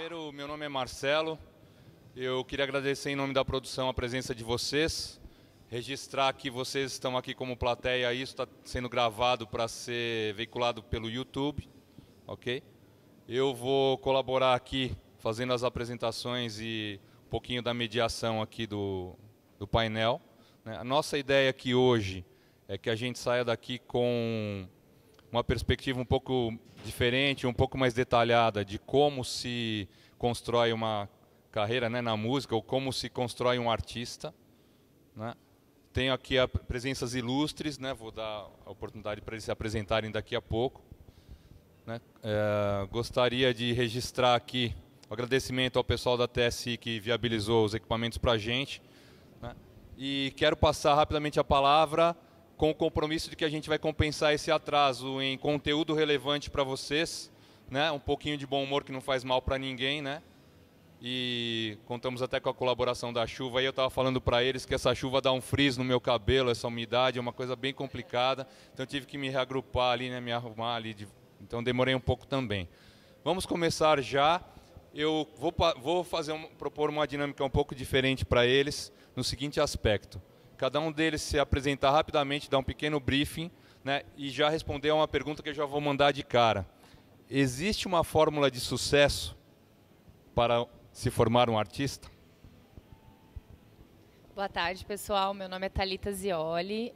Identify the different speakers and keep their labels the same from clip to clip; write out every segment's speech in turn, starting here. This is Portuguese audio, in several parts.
Speaker 1: Primeiro, meu nome é Marcelo. Eu queria agradecer em nome da produção a presença de vocês. Registrar que vocês estão aqui como plateia. Isso está sendo gravado para ser veiculado pelo YouTube. Ok? Eu vou colaborar aqui fazendo as apresentações e um pouquinho da mediação aqui do painel. A nossa ideia aqui hoje é que a gente saia daqui com uma perspectiva um pouco diferente, um pouco mais detalhada de como se constrói uma carreira, né, na música, ou como se constrói um artista. Né? Tenho aqui presenças ilustres, né, vou dar a oportunidade para eles se apresentarem daqui a pouco. Né? Gostaria de registrar aqui o agradecimento ao pessoal da TSI que viabilizou os equipamentos para a gente. Né? E quero passar rapidamente a palavra com o compromisso de que a gente vai compensar esse atraso em conteúdo relevante para vocês, né? Um pouquinho de bom humor que não faz mal para ninguém, né? E contamos até com a colaboração da chuva. Aí eu estava falando para eles que essa chuva dá um frizz no meu cabelo, essa umidade é uma coisa bem complicada. Então eu tive que me reagrupar ali, né? Me arrumar ali. Então demorei um pouco também. Vamos começar já. Eu vou propor uma dinâmica um pouco diferente para eles no seguinte aspecto. Cada um deles se apresentar rapidamente, dar um pequeno briefing, né, e já responder a uma pergunta que eu já vou mandar de cara. Existe uma fórmula de sucesso para se formar um artista?
Speaker 2: Boa tarde, pessoal. Meu nome é Thalita Zioli.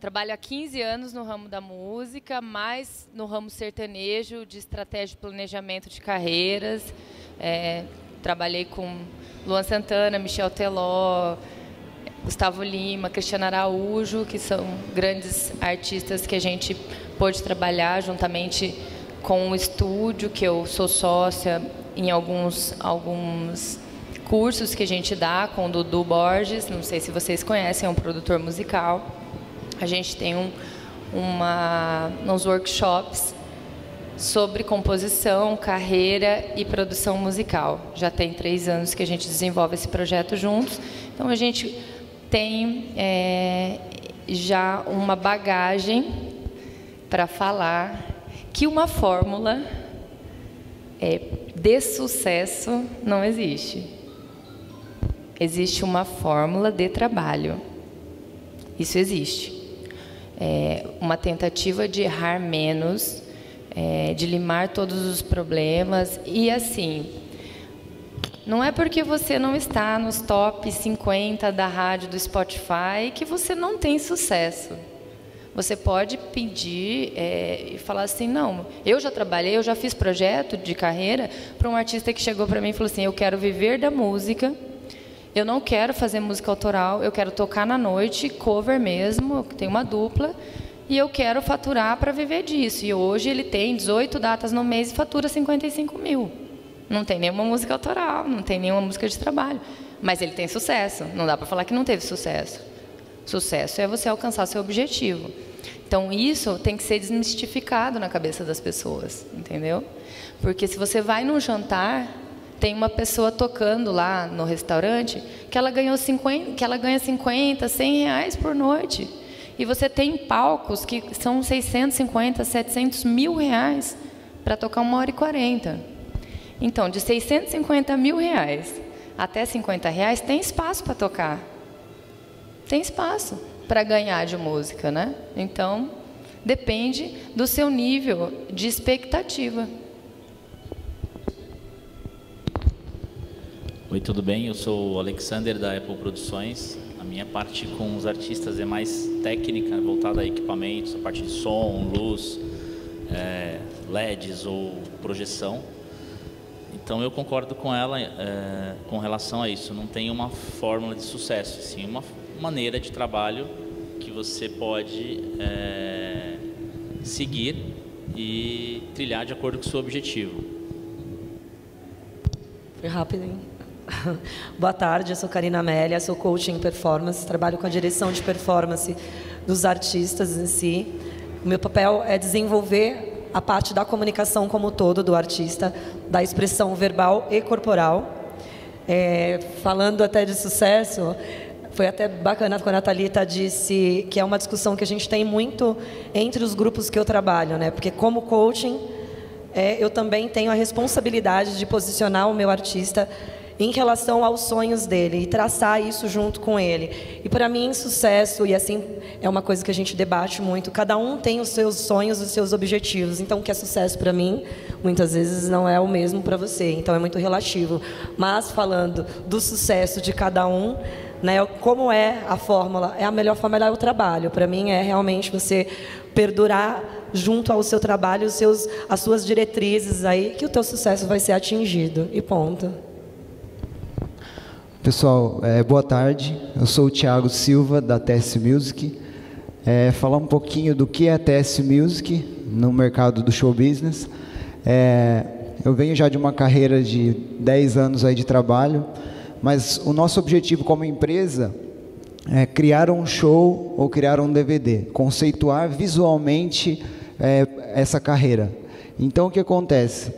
Speaker 2: Trabalho há 15 anos no ramo da música, mais no ramo sertanejo, de estratégia de planejamento de carreiras. Trabalhei com Luan Santana, Michel Teló, Gustavo Lima, Cristiano Araújo, que são grandes artistas que a gente pôde trabalhar juntamente com o estúdio, que eu sou sócia em alguns cursos que a gente dá com o Dudu Borges, não sei se vocês conhecem, é um produtor musical. A gente tem uns workshops sobre composição, carreira e produção musical. Já tem 3 anos que a gente desenvolve esse projeto juntos, então a gente tem já uma bagagem para falar que uma fórmula de sucesso não existe. Existe uma fórmula de trabalho. Isso existe. Uma tentativa de errar menos, de limar todos os problemas e assim... Não é porque você não está nos top 50 da rádio do Spotify que você não tem sucesso. Você pode pedir e falar assim, não, eu já trabalhei, eu já fiz projeto de carreira para um artista que chegou para mim e falou assim, eu quero viver da música, eu não quero fazer música autoral, eu quero tocar na noite, cover mesmo, tem uma dupla, e eu quero faturar para viver disso. E hoje ele tem 18 datas no mês e fatura 55 mil. Não tem nenhuma música autoral, não tem nenhuma música de trabalho. Mas ele tem sucesso. Não dá para falar que não teve sucesso. Sucesso é você alcançar seu objetivo. Então, isso tem que ser desmistificado na cabeça das pessoas, entendeu? Porque se você vai num jantar, tem uma pessoa tocando lá no restaurante que ela ganha 50, 100 reais por noite. E você tem palcos que são 650, 700 mil reais para tocar 1h40. Então, de 650 mil reais até 50 reais, tem espaço para tocar. Tem espaço para ganhar de música, né? Então, depende do seu nível de expectativa.
Speaker 3: Oi, tudo bem? Eu sou o Alexander, da Apple Produções. A minha parte com os artistas é mais técnica, voltada a equipamentos, a parte de som, luz, LEDs ou projeção. Então eu concordo com ela com relação a isso. Não tem uma fórmula de sucesso, sim uma maneira de trabalho que você pode seguir e trilhar de acordo com o seu objetivo.
Speaker 4: Foi rápido, hein? Boa tarde, eu sou Karina Amélia, sou coach em performance, trabalho com a direção de performance dos artistas em si. O meu papel é desenvolver a parte da comunicação como um todo do artista, da expressão verbal e corporal. Falando até de sucesso, foi até bacana quando a Thalita disse que é uma discussão que a gente tem muito entre os grupos que eu trabalho, né? Porque como coaching, eu também tenho a responsabilidade de posicionar o meu artista em relação aos sonhos dele e traçar isso junto com ele. E para mim, sucesso, e assim, é uma coisa que a gente debate muito, cada um tem os seus sonhos, os seus objetivos. Então, o que é sucesso para mim, muitas vezes não é o mesmo para você. Então, é muito relativo. Mas, falando do sucesso de cada um, né, como é a fórmula? A melhor fórmula é o trabalho. Para mim, é realmente você perdurar junto ao seu trabalho, as suas diretrizes aí, que o teu sucesso vai ser atingido. E ponto.
Speaker 5: Pessoal, boa tarde. Eu sou o Thiago Silva, da TS Music. Falar um pouquinho do que é a TS Music no mercado do show business. Eu venho já de uma carreira de 10 anos aí de trabalho, mas o nosso objetivo como empresa é criar um show ou criar um DVD, conceituar visualmente essa carreira. Então, o que acontece?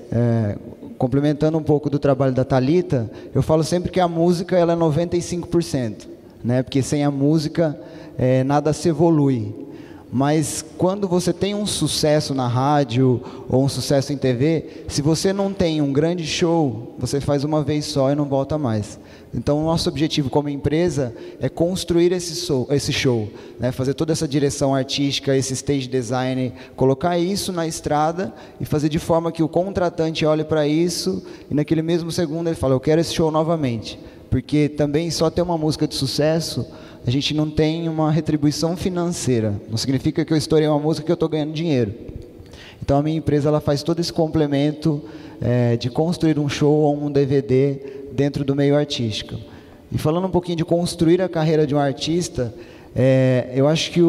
Speaker 5: Complementando um pouco do trabalho da Thalita, eu falo sempre que a música ela é 95%, né? Porque sem a música nada se evolui. Mas quando você tem um sucesso na rádio ou um sucesso em TV, se você não tem um grande show, você faz uma vez só e não volta mais. Então, o nosso objetivo como empresa é construir esse show, né? Fazer toda essa direção artística, esse stage design, colocar isso na estrada e fazer de forma que o contratante olhe para isso e naquele mesmo segundo ele fala, eu quero esse show novamente. Porque também só ter uma música de sucesso, a gente não tem uma retribuição financeira. Não significa que eu estourei uma música que eu estou ganhando dinheiro. Então, a minha empresa ela faz todo esse complemento de construir um show ou um DVD dentro do meio artístico. E falando um pouquinho de construir a carreira de um artista, eu acho que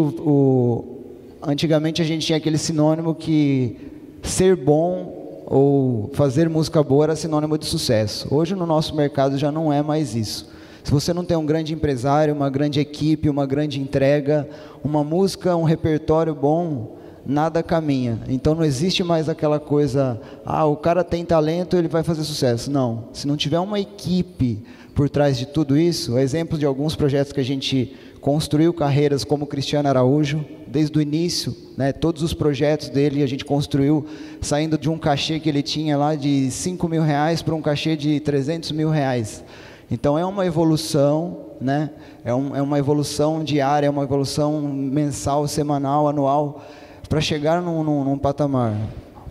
Speaker 5: antigamente a gente tinha aquele sinônimo que ser bom ou fazer música boa era sinônimo de sucesso. Hoje no nosso mercado já não é mais isso. Se você não tem um grande empresário, uma grande equipe, uma grande entrega, uma música, um repertório bom, nada caminha. Então não existe mais aquela coisa, o cara tem talento, ele vai fazer sucesso. Não, se não tiver uma equipe por trás de tudo isso, exemplo de alguns projetos que a gente construiu carreiras como Cristiano Araújo, desde o início, né, todos os projetos dele a gente construiu, saindo de um cachê que ele tinha lá de R$5.000 para um cachê de R$300.000. Então é uma evolução, né? É uma evolução diária, é uma evolução mensal, semanal, anual, para chegar num patamar.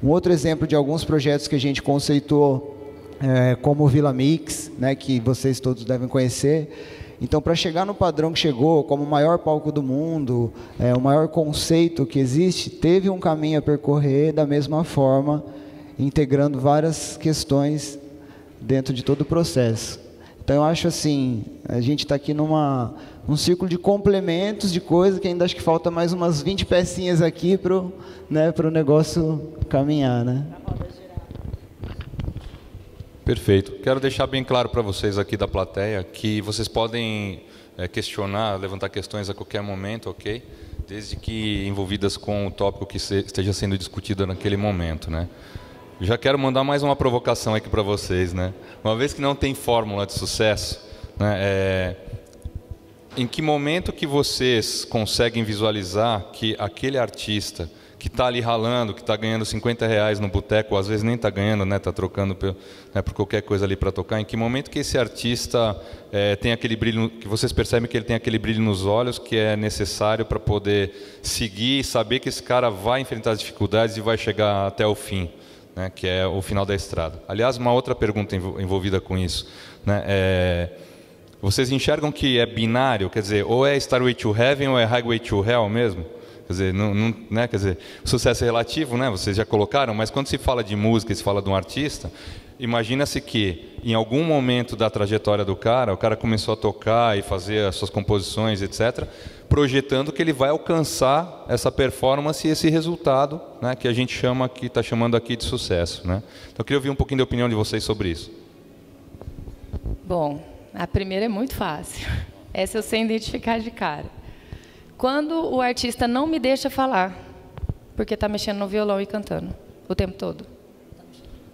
Speaker 5: Um outro exemplo de alguns projetos que a gente conceituou, como o Vila Mix, né, que vocês todos devem conhecer. Então, para chegar no padrão que chegou, como o maior palco do mundo, o maior conceito que existe, teve um caminho a percorrer da mesma forma, integrando várias questões dentro de todo o processo. Então, eu acho assim, a gente está aqui num círculo de complementos, de coisas, que ainda acho que falta mais umas 20 pecinhas aqui para o negócio caminhar, né?
Speaker 1: Perfeito. Quero deixar bem claro para vocês aqui da plateia que vocês podem questionar, levantar questões a qualquer momento, ok? Desde que envolvidas com o tópico que esteja sendo discutido naquele momento, né? Já quero mandar mais uma provocação aqui para vocês, né? Uma vez que não tem fórmula de sucesso, né, em que momento que vocês conseguem visualizar que aquele artista que está ali ralando, que está ganhando R$50 no boteco, ou às vezes nem está ganhando, né, está trocando por qualquer coisa ali para tocar, em que momento que esse artista tem aquele brilho, que vocês percebem que ele tem aquele brilho nos olhos que é necessário para poder seguir e saber que esse cara vai enfrentar as dificuldades e vai chegar até o fim, né, que é o final da estrada. Aliás, uma outra pergunta envolvida com isso, né, vocês enxergam que é binário, quer dizer, ou é Starway to Heaven ou é Highway to Hell mesmo? Quer dizer, né, quer dizer, o sucesso é relativo, né, vocês já colocaram, mas quando se fala de música e se fala de um artista, imagina-se que em algum momento da trajetória do cara, o cara começou a tocar e fazer as suas composições, etc., projetando que ele vai alcançar essa performance e esse resultado, né, que a gente está chamando aqui de sucesso, né? Então eu queria ouvir um pouquinho da opinião de vocês sobre isso.
Speaker 2: Bom, a primeira é muito fácil. Essa eu sei identificar de cara. Quando o artista não me deixa falar, porque está mexendo no violão e cantando o tempo todo.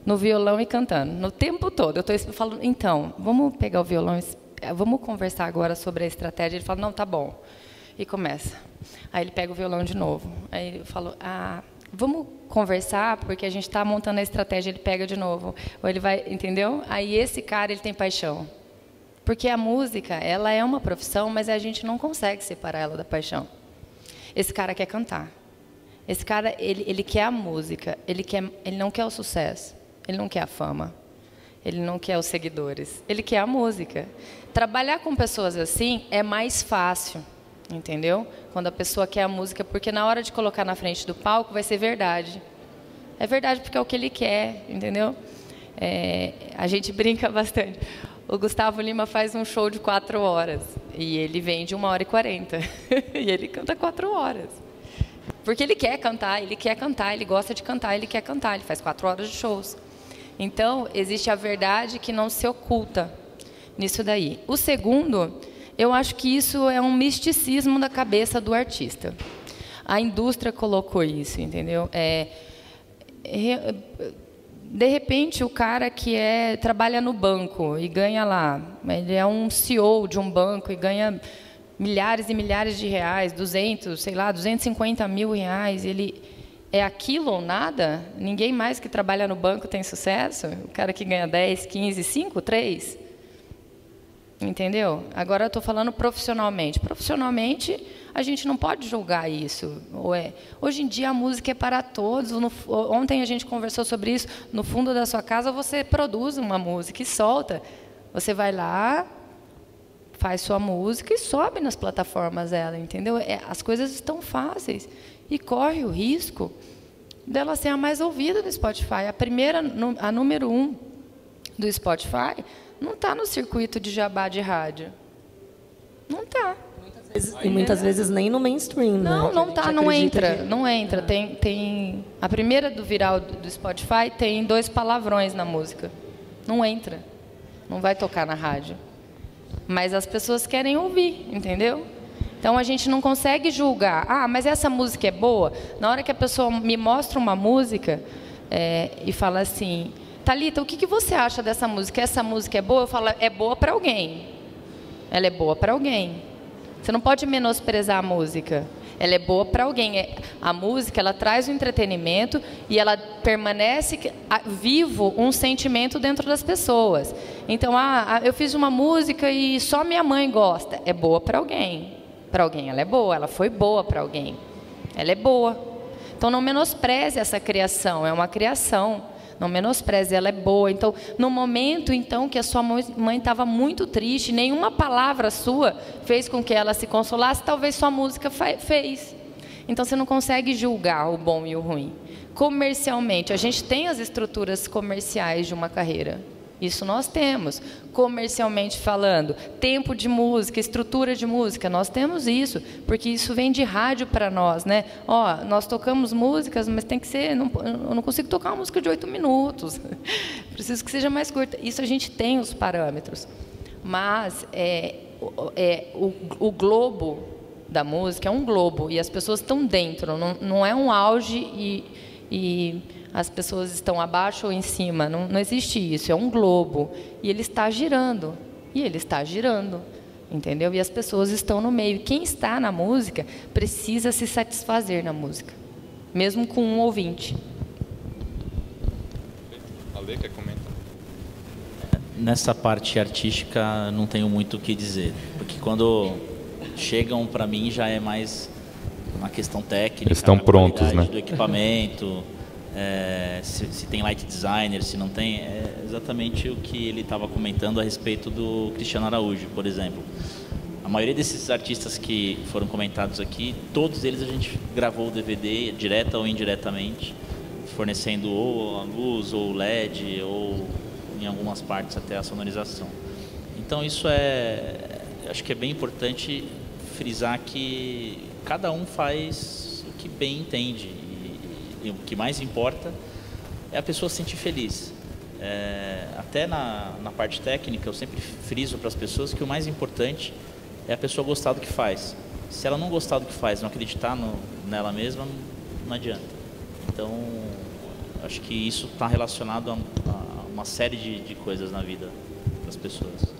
Speaker 2: No violão e cantando, no tempo todo. Eu falo, então, vamos pegar o violão, vamos conversar agora sobre a estratégia. Ele fala, não, tá bom. E começa. Aí ele pega o violão de novo. Aí eu falo, vamos conversar, porque a gente está montando a estratégia, ele pega de novo. Ou ele vai, entendeu? Aí esse cara, ele tem paixão. Porque a música, ela é uma profissão, mas a gente não consegue separar ela da paixão. Esse cara quer cantar. Esse cara, ele quer a música, ele não quer o sucesso, ele não quer a fama, ele não quer os seguidores, ele quer a música. Trabalhar com pessoas assim é mais fácil, entendeu? Quando a pessoa quer a música, porque na hora de colocar na frente do palco vai ser verdade. É verdade porque é o que ele quer, entendeu? A gente brinca bastante. O Gustavo Lima faz um show de 4 horas e ele vende 1h40 e ele canta 4 horas. Porque ele quer cantar, ele gosta de cantar, ele quer cantar, ele faz 4 horas de shows. Então, existe a verdade que não se oculta nisso daí. O segundo, eu acho que isso é um misticismo da cabeça do artista. A indústria colocou isso, entendeu? De repente, o cara que trabalha no banco e ganha lá, ele é um CEO de um banco e ganha milhares e milhares de reais, 250 mil reais, ele é aquilo ou nada? Ninguém mais que trabalha no banco tem sucesso? O cara que ganha 10, 15, 5, 3? Entendeu? Agora eu estou falando profissionalmente. Profissionalmente, a gente não pode julgar isso. Hoje em dia, a música é para todos. Ontem a gente conversou sobre isso. No fundo da sua casa, você produz uma música e solta. Você vai lá, faz sua música e sobe nas plataformas dela, entendeu? As coisas estão fáceis. E corre o risco dela ser a mais ouvida do Spotify. A número 1 do Spotify não está no circuito de jabá de rádio. Não está.
Speaker 4: E muitas vezes nem no mainstream, né?
Speaker 2: Não está, não entra. Tem a primeira do viral do Spotify tem 2 palavrões na música. Não entra. Não vai tocar na rádio. Mas as pessoas querem ouvir, entendeu? Então, a gente não consegue julgar. Ah, mas essa música é boa? Na hora que a pessoa me mostra uma música e fala assim, Thalita, o que você acha dessa música? Essa música é boa? Eu falo, é boa para alguém. Ela é boa para alguém. Você não pode menosprezar a música. Ela é boa para alguém. A música, ela traz o entretenimento e ela permanece vivo um sentimento dentro das pessoas. Então, eu fiz uma música e só minha mãe gosta. É boa para alguém. Para alguém ela é boa, ela foi boa para alguém. Ela é boa. Então, não menospreze essa criação, é uma criação. Não menospreze, ela é boa. Então, no momento então que a sua mãe estava muito triste, nenhuma palavra sua fez com que ela se consolasse, talvez sua música fez. Então, você não consegue julgar o bom e o ruim. Comercialmente, a gente tem as estruturas comerciais de uma carreira. Isso nós temos. Comercialmente falando, tempo de música, estrutura de música, nós temos isso, porque isso vem de rádio para nós, né? Nós tocamos músicas, mas tem que ser, eu não consigo tocar uma música de 8 minutos. Preciso que seja mais curta. Isso a gente tem os parâmetros. Mas o globo da música é um globo e as pessoas estão dentro, não é um auge e as pessoas estão abaixo ou em cima, não existe isso, é um globo, e ele está girando, entendeu? E as pessoas estão no meio, quem está na música precisa se satisfazer na música, mesmo com um ouvinte.
Speaker 1: Ale, quer comentar?
Speaker 3: Nessa parte artística não tenho muito o que dizer, porque quando chegam para mim já é mais uma questão técnica,
Speaker 1: eles estão prontos, né?
Speaker 3: Do equipamento, se tem light designer, se não tem, é exatamente o que ele estava comentando a respeito do Cristiano Araújo, por exemplo. A maioria desses artistas que foram comentados aqui, todos eles a gente gravou o DVD, direta ou indiretamente, fornecendo ou a luz, ou o LED, ou em algumas partes até a sonorização. Então isso acho que é bem importante frisar que cada um faz o que bem entende e o que mais importa é a pessoa se sentir feliz. Até na parte técnica eu sempre friso para as pessoas que o mais importante é a pessoa gostar do que faz. Se ela não gostar do que faz, não acreditar nela mesma, não adianta. Então acho que isso está relacionado a uma série de coisas na vida das pessoas.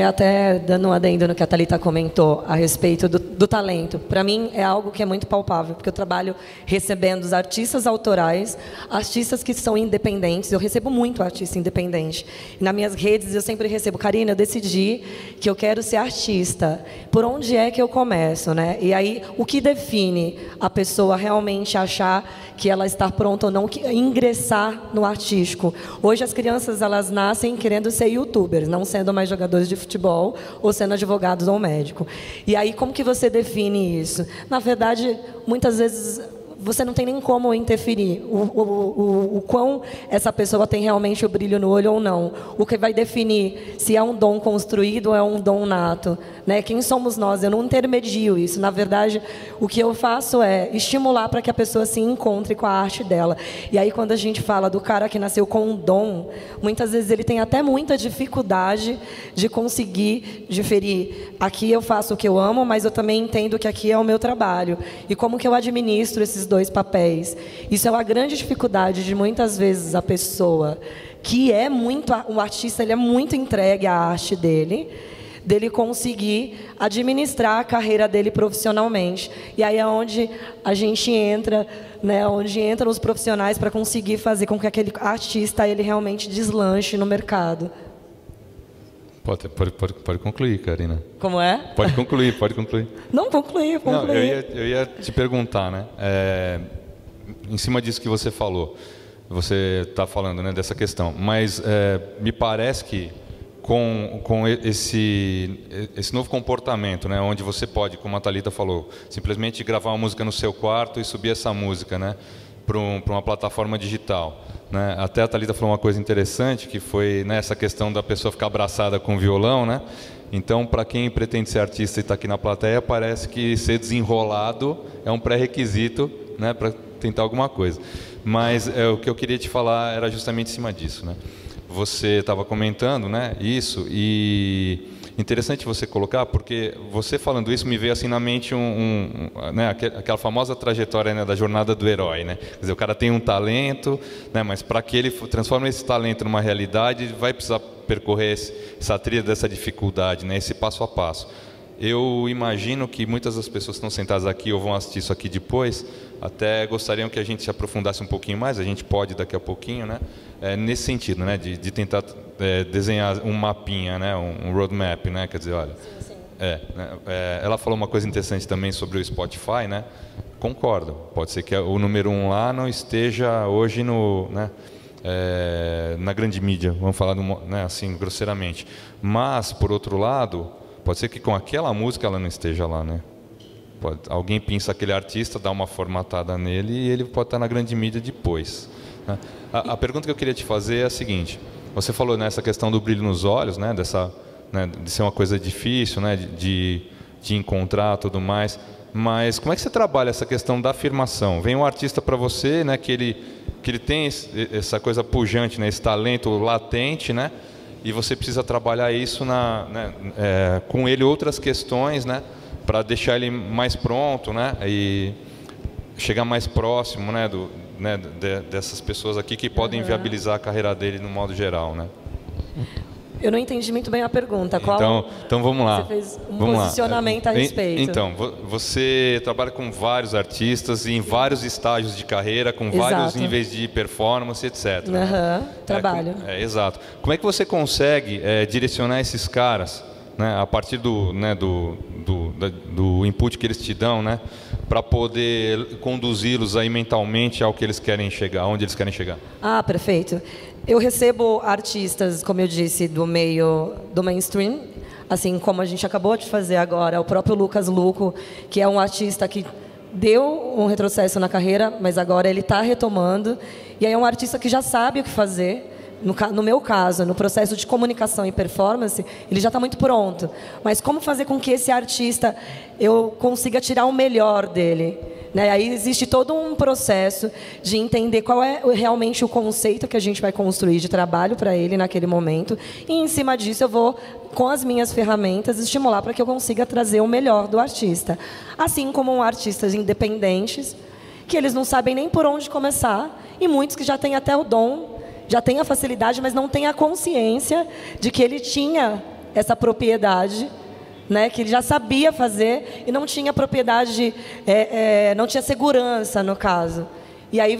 Speaker 4: Até dando um adendo no que a Thalita comentou a respeito do do talento. Para mim, é algo que é muito palpável, porque eu trabalho recebendo os artistas autorais, artistas que são independentes. Eu recebo muito artista independente. E nas minhas redes, eu sempre recebo: Karina, eu decidi que eu quero ser artista. Por onde é que eu começo, né? E aí, o que define a pessoa realmente achar que ela está pronta ou não, ingressar no artístico? Hoje, as crianças, elas nascem querendo ser youtubers, não sendo mais jogadores de futebol ou sendo advogados ou médico. E aí, como que você define isso? Na verdade, muitas vezes você não tem nem como interferir o quão essa pessoa tem realmente o brilho no olho ou não. O que vai definir se é um dom construído ou é um dom nato, né? Quem somos nós? Eu não intermedio isso. Na verdade, o que eu faço é estimular para que a pessoa se encontre com a arte dela. E aí, quando a gente fala do cara que nasceu com um dom, muitas vezes ele tem até muita dificuldade de conseguir diferir. Aqui eu faço o que eu amo, mas eu também entendo que aqui é o meu trabalho. E como que eu administro esses dois papéis? Isso é uma grande dificuldade de muitas vezes a pessoa que é muito, o artista, ele é muito entregue à arte dele conseguir administrar a carreira dele profissionalmente. E aí é onde a gente entra, né, onde entram os profissionais para conseguir fazer com que aquele artista ele realmente deslanche no mercado.
Speaker 1: Pode concluir, Karina.
Speaker 4: Como é?
Speaker 1: Pode concluir.
Speaker 4: Não, concluir.
Speaker 1: Não, eu ia te perguntar, né? Em cima disso que você falou, você está falando, né, dessa questão, mas me parece que com esse novo comportamento, né, onde você pode, como a Thalita falou, simplesmente gravar uma música no seu quarto e subir essa música, né, para uma plataforma digital. Né? Até a Thalita falou uma coisa interessante, que foi, né, essa questão da pessoa ficar abraçada com o violão, né? Então, para quem pretende ser artista e está aqui na plateia, parece que ser desenrolado é um pré-requisito, né, para tentar alguma coisa. Mas o que eu queria te falar era justamente em cima disso, né? Você estava comentando, né, isso, e interessante você colocar, porque você falando isso me veio assim na mente né, aquela famosa trajetória, né, da jornada do herói, né? Quer dizer, o cara tem um talento, né, mas para que ele transforme esse talento numa realidade, ele vai precisar percorrer essa trilha dessa dificuldade, né, esse passo a passo. Eu imagino que muitas das pessoas que estão sentadas aqui ou vão assistir isso aqui depois, até gostariam que a gente se aprofundasse um pouquinho mais, a gente pode daqui a pouquinho, né? Nesse sentido, né? De tentar desenhar um mapinha, né? Um roadmap, né? Quer dizer, olha...
Speaker 4: Sim.
Speaker 1: Ela falou uma coisa interessante também sobre o Spotify, né? Concordo, pode ser que o número 1 lá não esteja hoje no... né? Na grande mídia, vamos falar né, assim, grosseiramente. Mas, por outro lado, pode ser que com aquela música ela não esteja lá, né? Alguém pensa aquele artista, dá uma formatada nele e ele pode estar na grande mídia depois. Né? A pergunta que eu queria te fazer é a seguinte: você falou nessa questão do brilho nos olhos, né? Né, de ser uma coisa difícil, né? De encontrar tudo mais. Mas como é que você trabalha essa questão da afirmação? Vem um artista para você, né? Que ele tem essa coisa pujante, né? Esse talento latente, né? E você precisa trabalhar isso com ele outras questões, né? Para deixar ele mais pronto, né? E chegar mais próximo, né? Dessas pessoas aqui que podem viabilizar a carreira dele no modo geral, né?
Speaker 4: Eu não entendi muito bem a pergunta.
Speaker 1: Então vamos lá.
Speaker 4: Você fez um
Speaker 1: vamos
Speaker 4: posicionamento a respeito.
Speaker 1: Então, você trabalha com vários artistas em vários estágios de carreira, com vários níveis de performance, etc.
Speaker 4: Trabalho.
Speaker 1: Exato. Como é que você consegue direcionar esses caras, né, a partir do input que eles te dão, né, para poder conduzi-los aí mentalmente ao que eles querem chegar, aonde eles querem chegar?
Speaker 4: Ah, perfeito. Eu recebo artistas, como eu disse, do meio do mainstream, assim como a gente acabou de fazer agora, o próprio Lucas Luco, que é um artista que deu um retrocesso na carreira, mas agora ele está retomando, e aí é um artista que já sabe o que fazer. No meu caso, no processo de comunicação e performance, ele já está muito pronto. Mas como fazer com que esse artista eu consiga tirar o melhor dele? Né? Aí existe todo um processo de entender qual é realmente o conceito que a gente vai construir de trabalho para ele naquele momento. E, em cima disso, eu vou, com as minhas ferramentas, estimular para que eu consiga trazer o melhor do artista. Assim como artistas independentes, que eles não sabem nem por onde começar, e muitos que já têm até o dom, já têm a facilidade, mas não têm a consciência de que ele tinha essa propriedade, né, que ele já sabia fazer e não tinha propriedade, não tinha segurança, no caso. E aí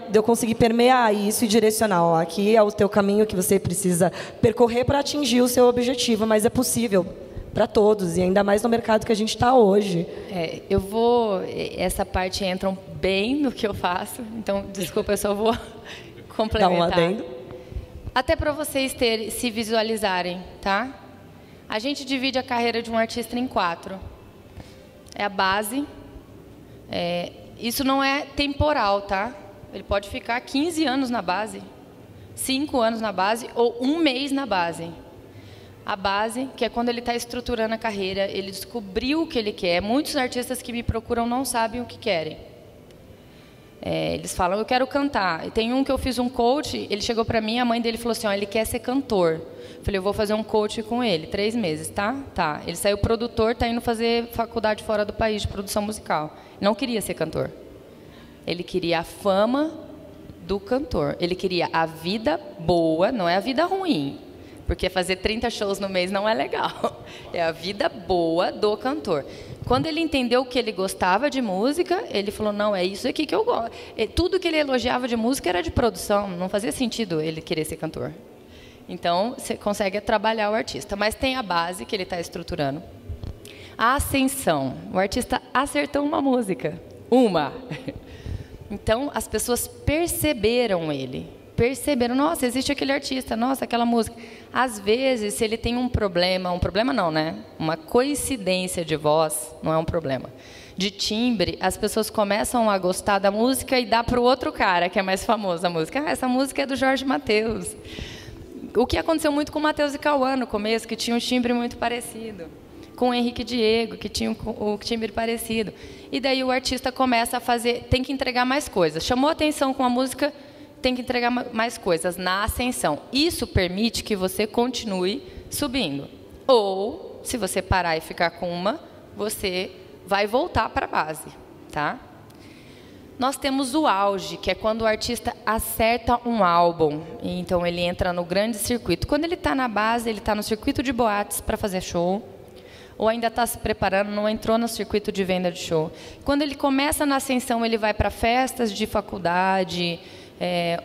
Speaker 4: de eu conseguir permear isso e direcionar. Ó, aqui é o teu caminho que você precisa percorrer para atingir o seu objetivo, mas é possível para todos, e ainda mais no mercado que a gente está hoje.
Speaker 2: Essa parte entra bem no que eu faço, então, desculpa, eu só vou complementar.
Speaker 4: Dá um adendo.
Speaker 2: Até para vocês se visualizarem, tá? A gente divide a carreira de um artista em 4. É a base. Isso não é temporal, tá? Ele pode ficar 15 anos na base, 5 anos na base ou 1 mês na base. A base, que é quando ele está estruturando a carreira, ele descobriu o que ele quer. Muitos artistas que me procuram não sabem o que querem. Eles falam, eu quero cantar. E tem um que eu fiz um coach, ele chegou para mim, a mãe dele falou assim, ó, ele quer ser cantor. Eu falei, eu vou fazer um coach com ele, 3 meses, tá? Tá. Ele saiu produtor, está indo fazer faculdade fora do país de produção musical. Não queria ser cantor. Ele queria a fama do cantor. Ele queria a vida boa, não é a vida ruim. Porque fazer 30 shows no mês não é legal. É a vida boa do cantor. Quando ele entendeu que ele gostava de música, ele falou, não, é isso aqui que eu gosto. Tudo que ele elogiava de música era de produção, não fazia sentido ele querer ser cantor. Então, você consegue trabalhar o artista. Mas tem a base que ele está estruturando. A ascensão. O artista acertou uma música. Uma. Então, as pessoas perceberam ele. Perceberam, nossa, existe aquele artista, nossa, aquela música. Às vezes, se ele tem um problema não, né? Uma coincidência de voz, não é um problema. De timbre, as pessoas começam a gostar da música e dá para o outro cara, que é mais famoso a música. Ah, essa música é do Jorge Mateus. O que aconteceu muito com o Mateus e Cauã no começo, que tinha um timbre muito parecido. Com o Henrique e Diego, que tinham o timbre parecido. E daí o artista começa a fazer, tem que entregar mais coisas. Chamou a atenção com a música, tem que entregar mais coisas na ascensão. Isso permite que você continue subindo. Ou, se você parar e ficar com uma, você vai voltar para a base, tá? Nós temos o auge, que é quando o artista acerta um álbum. Então, ele entra no grande circuito. Quando ele está na base, ele está no circuito de boates para fazer show. Ou ainda está se preparando, não entrou no circuito de venda de show. Quando ele começa na ascensão, ele vai para festas de faculdade,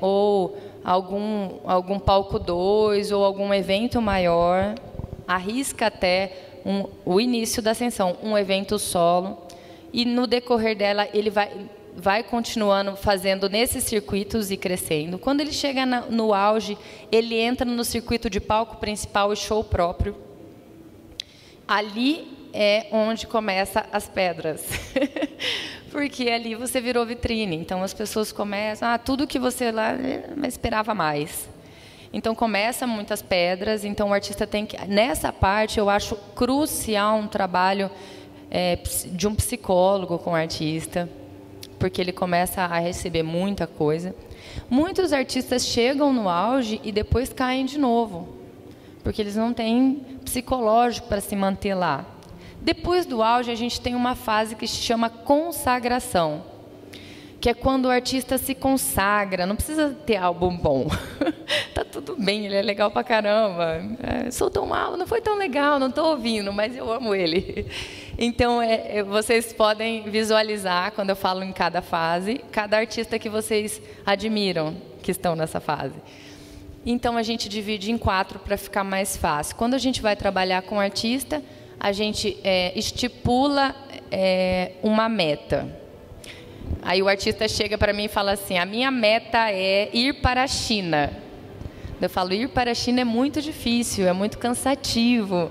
Speaker 2: ou algum palco 2, ou algum evento maior. Arrisca até o início da ascensão, um evento solo. E no decorrer dela, ele vai continuando fazendo nesses circuitos e crescendo. Quando ele chega no auge, ele entra no circuito de palco principal e show próprio. Ali é onde começam as pedras. Porque ali você virou vitrine. Então, as pessoas começam... tudo que você lá esperava mais. Então, começa muitas pedras. Então, o artista tem que... Nessa parte, eu acho crucial um trabalho de um psicólogo com o artista, porque ele começa a receber muita coisa. Muitos artistas chegam no auge e depois caem de novo, porque eles não têm psicológico para se manter lá. Depois do auge, a gente tem uma fase que se chama consagração, que é quando o artista se consagra. Não precisa ter álbum bom. Tá tudo bem, ele é legal pra caramba. Soltou um álbum, não foi tão legal, não estou ouvindo, mas eu amo ele. Então, vocês podem visualizar, quando eu falo em cada fase, cada artista que vocês admiram que estão nessa fase. Então, a gente divide em 4 para ficar mais fácil. Quando a gente vai trabalhar com o artista, a gente estipula uma meta. Aí o artista chega para mim e fala assim, a minha meta é ir para a China. Eu falo, ir para a China é muito difícil, é muito cansativo,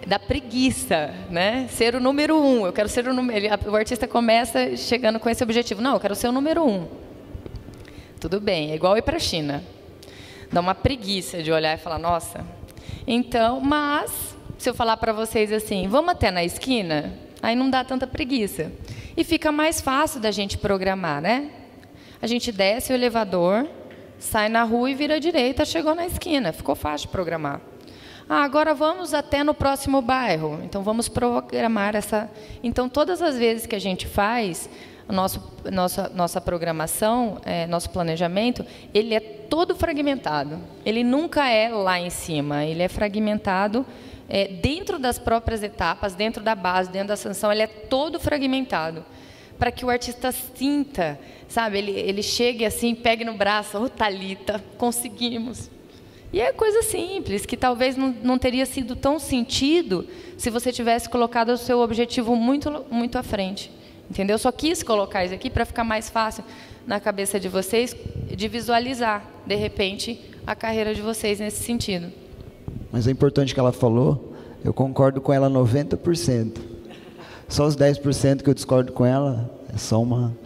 Speaker 2: dá preguiça, né? Ser o número 1, eu quero ser o número... O artista começa chegando com esse objetivo. Não, eu quero ser o número 1. Tudo bem, é igual ir para a China. Dá uma preguiça de olhar e falar, nossa. Então, mas, se eu falar para vocês assim, vamos até na esquina, aí não dá tanta preguiça. E fica mais fácil da gente programar, né? A gente desce o elevador, sai na rua e vira à direita, chegou na esquina, ficou fácil de programar. Agora vamos até no próximo bairro, então vamos programar essa... Então, todas as vezes que a gente faz nossa programação, nosso planejamento, ele é todo fragmentado. Ele nunca é lá em cima, ele é fragmentado dentro das próprias etapas, dentro da base, dentro da sanção, ele é todo fragmentado, para que o artista sinta, sabe, ele chegue assim, pegue no braço, ô Thalita, conseguimos. E é coisa simples, que talvez não teria sido tão sentido se você tivesse colocado o seu objetivo muito, muito à frente. Entendeu? Eu só quis colocar isso aqui para ficar mais fácil na cabeça de vocês, de visualizar, de repente, a carreira de vocês nesse sentido.
Speaker 5: Mas é importante que ela falou, eu concordo com ela 90%. Só os 10% que eu discordo com ela, é só uma...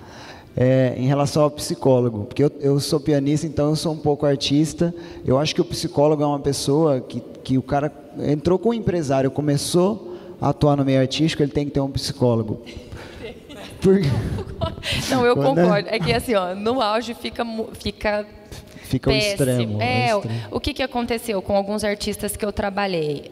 Speaker 5: em relação ao psicólogo, porque eu sou pianista, então eu sou um pouco artista. Eu acho que o psicólogo é uma pessoa que o cara entrou com um empresário, começou a atuar no meio artístico, ele tem que ter um psicólogo.
Speaker 2: Não, eu concordo. É que assim, ó, no auge fica
Speaker 5: o extremo.
Speaker 2: O que aconteceu com alguns artistas que eu trabalhei?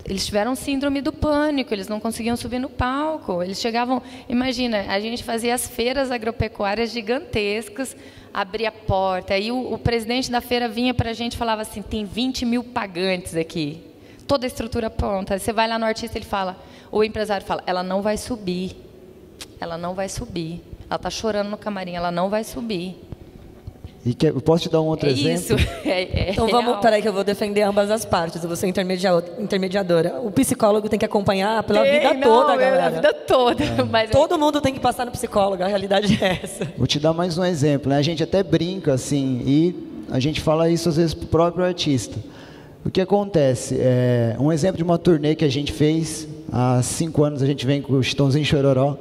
Speaker 2: Eles tiveram síndrome do pânico, eles não conseguiam subir no palco. Eles chegavam... Imagina, a gente fazia as feiras agropecuárias gigantescas, abria a porta, aí o presidente da feira vinha para a gente e falava assim, tem 20 mil pagantes aqui, toda a estrutura pronta. Você vai lá no artista, ele fala, o empresário fala, ela não vai subir, ela não vai subir. Ela está chorando no camarim, ela não vai subir.
Speaker 5: Eu posso te dar um outro exemplo?
Speaker 2: Isso.
Speaker 4: Então vamos, peraí que eu vou defender ambas as partes. Eu vou ser intermediadora. O psicólogo tem que acompanhar pela vida toda, galera.
Speaker 2: A vida toda. Mas
Speaker 4: todo mundo tem que passar no psicólogo, a realidade é essa.
Speaker 5: Vou te dar mais um exemplo, né? A gente até brinca assim, e a gente fala isso às vezes pro próprio artista. O que acontece? Um exemplo de uma turnê que a gente fez, há 5 anos a gente vem com o Chitãozinho Chororó,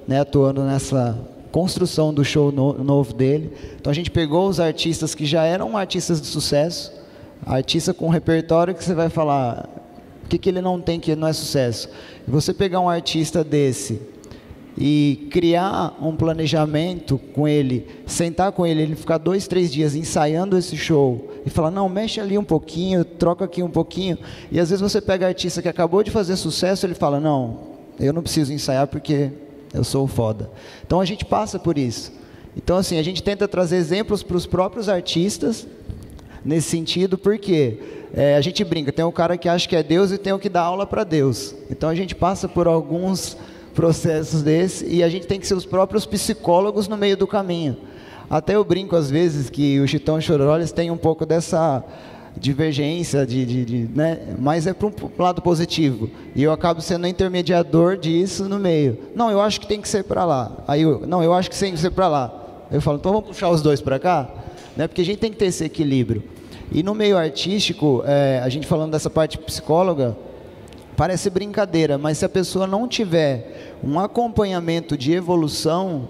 Speaker 5: né, atuando nessa construção do show novo dele. Então a gente pegou os artistas que já eram artistas de sucesso, artista com repertório que você vai falar o que ele não tem que não é sucesso. E você pegar um artista desse e criar um planejamento com ele, sentar com ele ficar 2, 3 dias ensaiando esse show e falar, não, mexe ali um pouquinho, troca aqui um pouquinho. E às vezes você pega artista que acabou de fazer sucesso, ele fala, não, eu não preciso ensaiar porque eu sou o foda. Então a gente passa por isso. Então assim, a gente tenta trazer exemplos para os próprios artistas nesse sentido, porque a gente brinca, tem o cara que acha que é Deus e tem o que dá aula para Deus. Então a gente passa por alguns processos desses e a gente tem que ser os próprios psicólogos no meio do caminho. Até eu brinco às vezes que o Chitão e Chororó eles têm um pouco dessa divergência, né? Mas é para um lado positivo. E eu acabo sendo intermediador disso no meio. Não, eu acho que tem que ser para lá. Aí não, eu acho que tem que ser para lá. Eu falo, então vamos puxar os dois para cá? Né? Porque a gente tem que ter esse equilíbrio. E no meio artístico, a gente falando dessa parte psicóloga, parece brincadeira, mas se a pessoa não tiver um acompanhamento de evolução,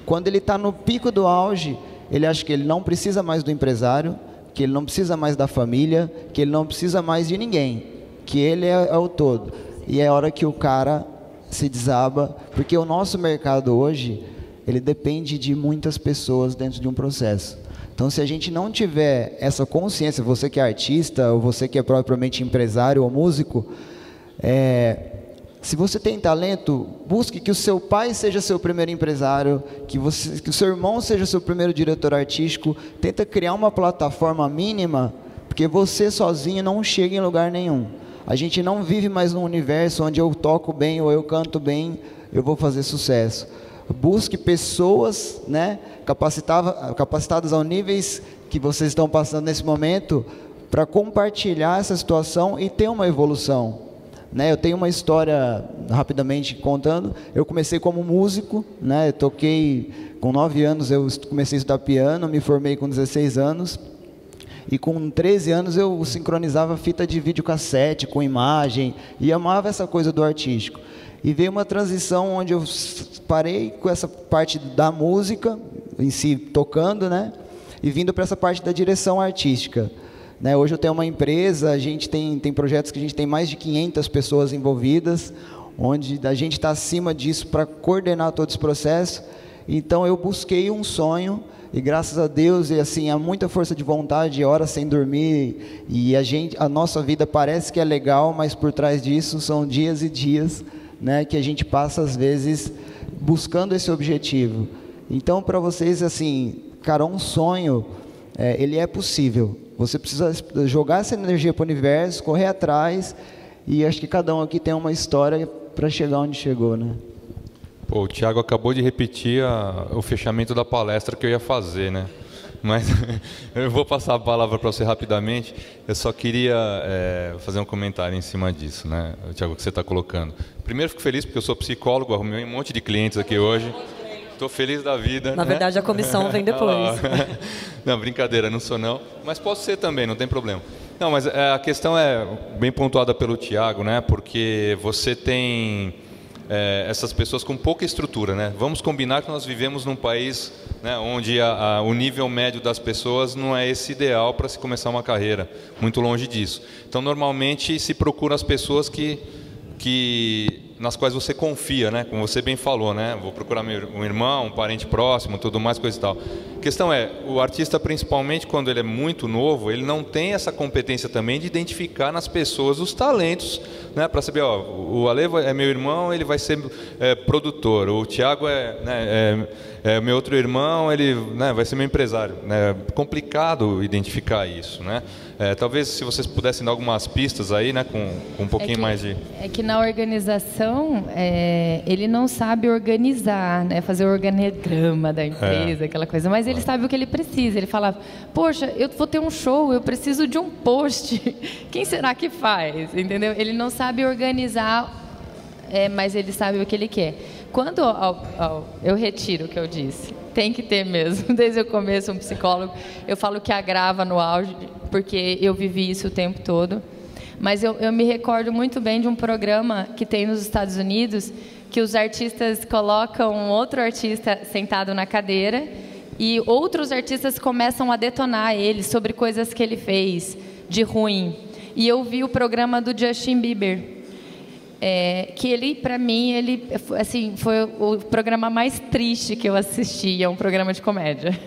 Speaker 5: quando ele está no pico do auge, ele acha que ele não precisa mais do empresário, que ele não precisa mais da família, que ele não precisa mais de ninguém, que ele é o todo. E é a hora que o cara se desaba, porque o nosso mercado hoje, ele depende de muitas pessoas dentro de um processo. Então, se a gente não tiver essa consciência, você que é artista, ou você que é propriamente empresário ou músico, se você tem talento, busque que o seu pai seja seu primeiro empresário, que o seu irmão seja seu primeiro diretor artístico. Tenta criar uma plataforma mínima, porque você sozinho não chega em lugar nenhum. A gente não vive mais num universo onde eu toco bem ou eu canto bem, eu vou fazer sucesso. Busque pessoas, né, capacitadas ao níveis que vocês estão passando nesse momento, para compartilhar essa situação e ter uma evolução. Eu tenho uma história, rapidamente contando, eu comecei como músico, né? Eu toquei com 9 anos, eu comecei a estudar piano, me formei com 16 anos, e com 13 anos eu sincronizava fita de videocassete com imagem, e amava essa coisa do artístico. E veio uma transição onde eu parei com essa parte da música, em si, tocando, né? E vindo para essa parte da direção artística. Hoje eu tenho uma empresa, a gente tem projetos que a gente tem mais de 500 pessoas envolvidas, onde a gente está acima disso para coordenar todo esse processo. Então eu busquei um sonho e graças a Deus, e assim, há muita força de vontade, horas sem dormir, e a nossa vida parece que é legal, mas por trás disso são dias e dias, né, que a gente passa às vezes buscando esse objetivo. Então para vocês, assim, cara, um sonho ele é possível. Você precisa jogar essa energia para o universo, correr atrás, e acho que cada um aqui tem uma história para chegar onde chegou, né?
Speaker 1: Pô, o Thiago acabou de repetir o fechamento da palestra que eu ia fazer, né? Mas eu vou passar a palavra para você rapidamente. Eu só queria fazer um comentário em cima disso, né, Thiago, que você está colocando. Primeiro, fico feliz porque eu sou psicólogo, arrumei um monte de clientes aqui hoje. Estou feliz da vida.
Speaker 4: Na verdade, a comissão vem depois.
Speaker 1: Não, brincadeira, não sou não. Mas posso ser também, não tem problema. Não, mas a questão é bem pontuada pelo Thiago, né? Porque você tem essas pessoas com pouca estrutura, né? Vamos combinar que nós vivemos num país, né, onde o nível médio das pessoas não é esse ideal para se começar uma carreira, muito longe disso. Então, normalmente se procura as pessoas nas quais você confia, né? Como você bem falou, né? Vou procurar um irmão, um parente próximo, tudo mais, coisa e tal. A questão é, o artista, principalmente quando ele é muito novo, ele não tem essa competência também de identificar nas pessoas os talentos, né? Para saber, ó, o Ale é meu irmão, ele vai ser produtor, o Thiago é meu outro irmão, ele, né, vai ser meu empresário. É complicado identificar isso, né? Talvez se vocês pudessem dar algumas pistas aí, né, com um pouquinho mais de...
Speaker 2: É que na organização, ele não sabe organizar, né, fazer o organograma da empresa, aquela coisa, mas ele sabe o que ele precisa. Ele fala, poxa, eu vou ter um show, eu preciso de um post, quem será que faz? Entendeu? Ele não sabe organizar, mas ele sabe o que ele quer. Quando eu retiro o que eu disse, tem que ter mesmo, desde o começo, um psicólogo. Eu falo que agrava no auge, porque eu vivi isso o tempo todo. Mas eu me recordo muito bem de um programa que tem nos Estados Unidos, que os artistas colocam outro artista sentado na cadeira e outros artistas começam a detonar ele sobre coisas que ele fez de ruim. E eu vi o programa do Justin Bieber. Que ele, para mim, assim, foi o programa mais triste que eu assisti, é um programa de comédia.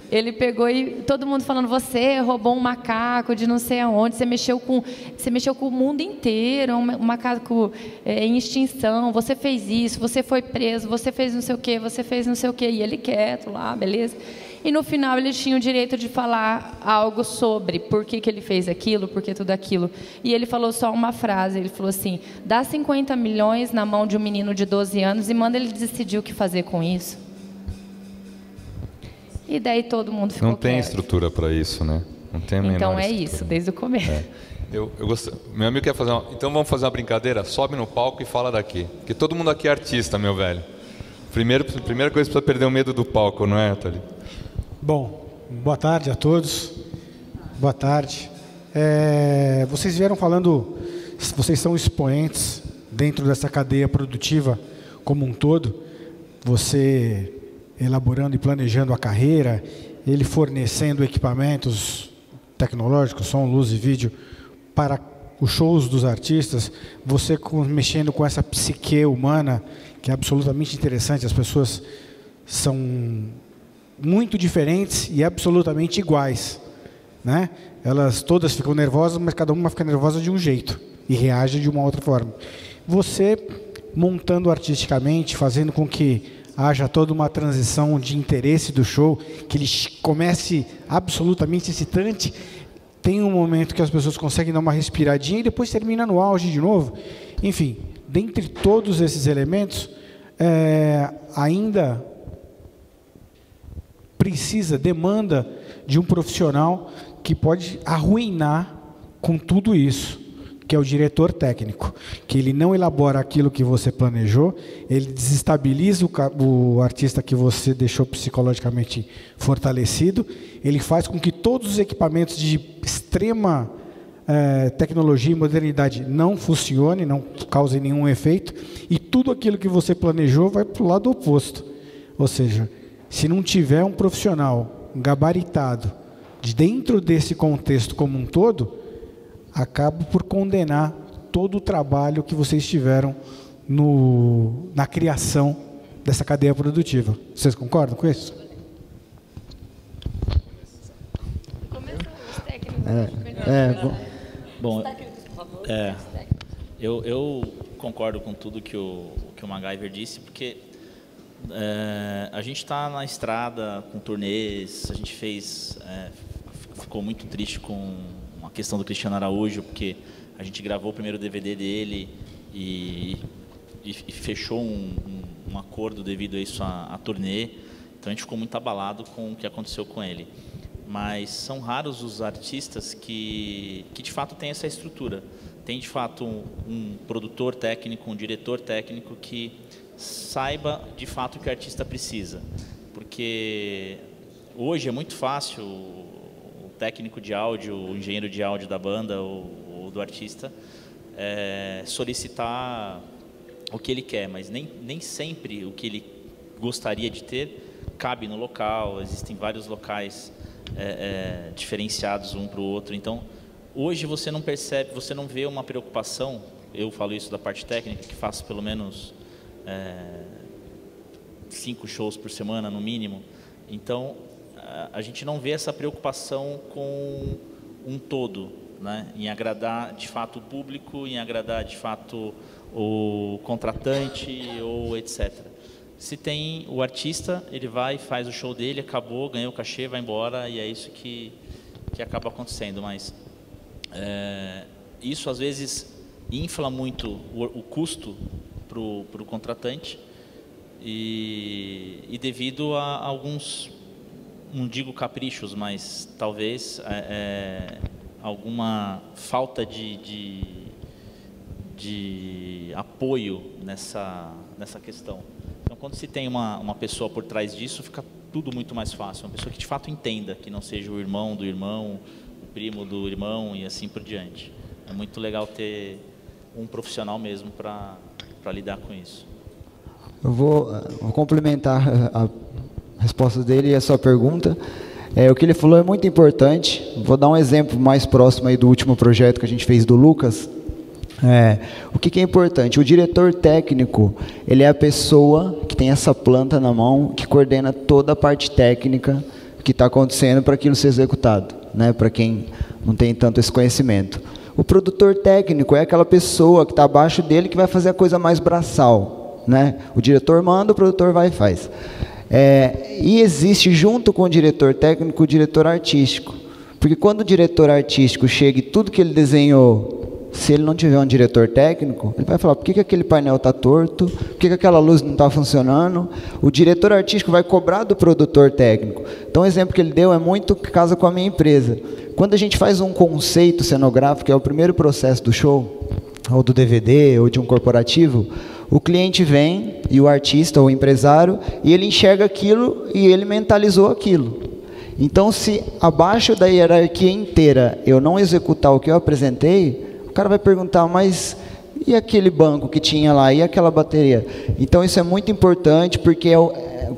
Speaker 2: Ele pegou e todo mundo falando, você roubou um macaco de não sei aonde, você mexeu com o mundo inteiro, um macaco em extinção, você fez isso, você foi preso, você fez não sei o quê, você fez não sei o quê, e ele quieto lá, beleza. E no final ele tinha o direito de falar algo sobre por que ele fez aquilo, por que tudo aquilo. E ele falou só uma frase, ele falou assim, dá 50 milhões na mão de um menino de 12 anos e manda ele decidir o que fazer com isso. E daí todo mundo ficou
Speaker 1: Não tem
Speaker 2: quieto.
Speaker 1: estrutura para isso, né? Não tem a menor
Speaker 2: Então é
Speaker 1: estrutura.
Speaker 2: isso, desde o começo.
Speaker 1: Meu amigo quer fazer então vamos fazer uma brincadeira? Sobe no palco e fala daqui. Porque todo mundo aqui é artista, meu velho. Primeira coisa, precisa perder o medo do palco, não é, Thalio?
Speaker 6: Bom, boa tarde a todos. Boa tarde. Vocês vieram falando, vocês são expoentes dentro dessa cadeia produtiva como um todo. Você elaborando e planejando a carreira, ele fornecendo equipamentos tecnológicos, som, luz e vídeo para os shows dos artistas, você mexendo com essa psique humana, que é absolutamente interessante. As pessoas são muito diferentes e absolutamente iguais, né? Elas todas ficam nervosas, mas cada uma fica nervosa de um jeito e reage de uma outra forma. Você montando artisticamente, fazendo com que haja toda uma transição de interesse do show, que ele comece absolutamente excitante, tem um momento que as pessoas conseguem dar uma respiradinha e depois termina no auge de novo. Enfim, dentre todos esses elementos, ainda demanda de um profissional que pode arruinar com tudo isso, que é o diretor técnico, que ele não elabora aquilo que você planejou, ele desestabiliza o artista que você deixou psicologicamente fortalecido, ele faz com que todos os equipamentos de extrema tecnologia e modernidade não funcionem, não causem nenhum efeito, e tudo aquilo que você planejou vai para o lado oposto. Ou seja, se não tiver um profissional gabaritado de dentro desse contexto como um todo, acaba por condenar todo o trabalho que vocês tiveram na criação dessa cadeia produtiva. Vocês concordam com isso?
Speaker 3: Bom, eu concordo com tudo que o MacGyver disse, porque A gente está na estrada com turnês, a gente ficou muito triste com a questão do Cristiano Araújo, porque a gente gravou o primeiro DVD dele e fechou um acordo devido a isso, a turnê. Então a gente ficou muito abalado com o que aconteceu com ele. Mas são raros os artistas que de fato têm essa estrutura. Tem de fato um produtor técnico, um diretor técnico que saiba de fato o que o artista precisa. Porque hoje é muito fácil o técnico de áudio, o engenheiro de áudio da banda ou do artista solicitar o que ele quer, mas nem sempre o que ele gostaria de ter cabe no local. Existem vários locais diferenciados um para o outro. Então, hoje você não percebe, você não vê uma preocupação. Eu falo isso da parte técnica, que faço pelo menos 5 shows por semana, no mínimo. Então, a gente não vê essa preocupação com um todo, né? Em agradar de fato o público, em agradar de fato o contratante ou etc. Se tem o artista, ele vai, faz o show dele, acabou, ganhou o cachê, vai embora, e é isso que acaba acontecendo. Mas isso às vezes infla muito o custo para o contratante e devido a alguns, não digo caprichos, mas talvez alguma falta de apoio nessa questão. Então, quando se tem uma pessoa por trás disso, fica tudo muito mais fácil. Uma pessoa que de fato entenda, que não seja o irmão do irmão, o primo do irmão e assim por diante. É muito legal ter um profissional mesmo para lidar com isso.
Speaker 5: Eu vou complementar a resposta dele e a sua pergunta. O que ele falou é muito importante. Vou dar um exemplo mais próximo aí do último projeto que a gente fez do Lucas. O que é importante? O diretor técnico, ele é a pessoa que tem essa planta na mão, que coordena toda a parte técnica que está acontecendo para aquilo ser executado, né? Para quem não tem tanto esse conhecimento. O produtor técnico é aquela pessoa que está abaixo dele, que vai fazer a coisa mais braçal, né? O diretor manda, o produtor vai e faz. E existe, junto com o diretor técnico, o diretor artístico. Porque quando o diretor artístico chega e tudo que ele desenhou, se ele não tiver um diretor técnico, ele vai falar: por que aquele painel está torto? Por que aquela luz não está funcionando? O diretor artístico vai cobrar do produtor técnico. Então, o exemplo que ele deu é muito que casa com a minha empresa. Quando a gente faz um conceito cenográfico, que é o primeiro processo do show, ou do DVD, ou de um corporativo, o cliente vem, e o artista, ou o empresário, e ele enxerga aquilo, e ele mentalizou aquilo. Então, se abaixo da hierarquia inteira eu não executar o que eu apresentei, o cara vai perguntar: mas e aquele banco que tinha lá? E aquela bateria? Então isso é muito importante, porque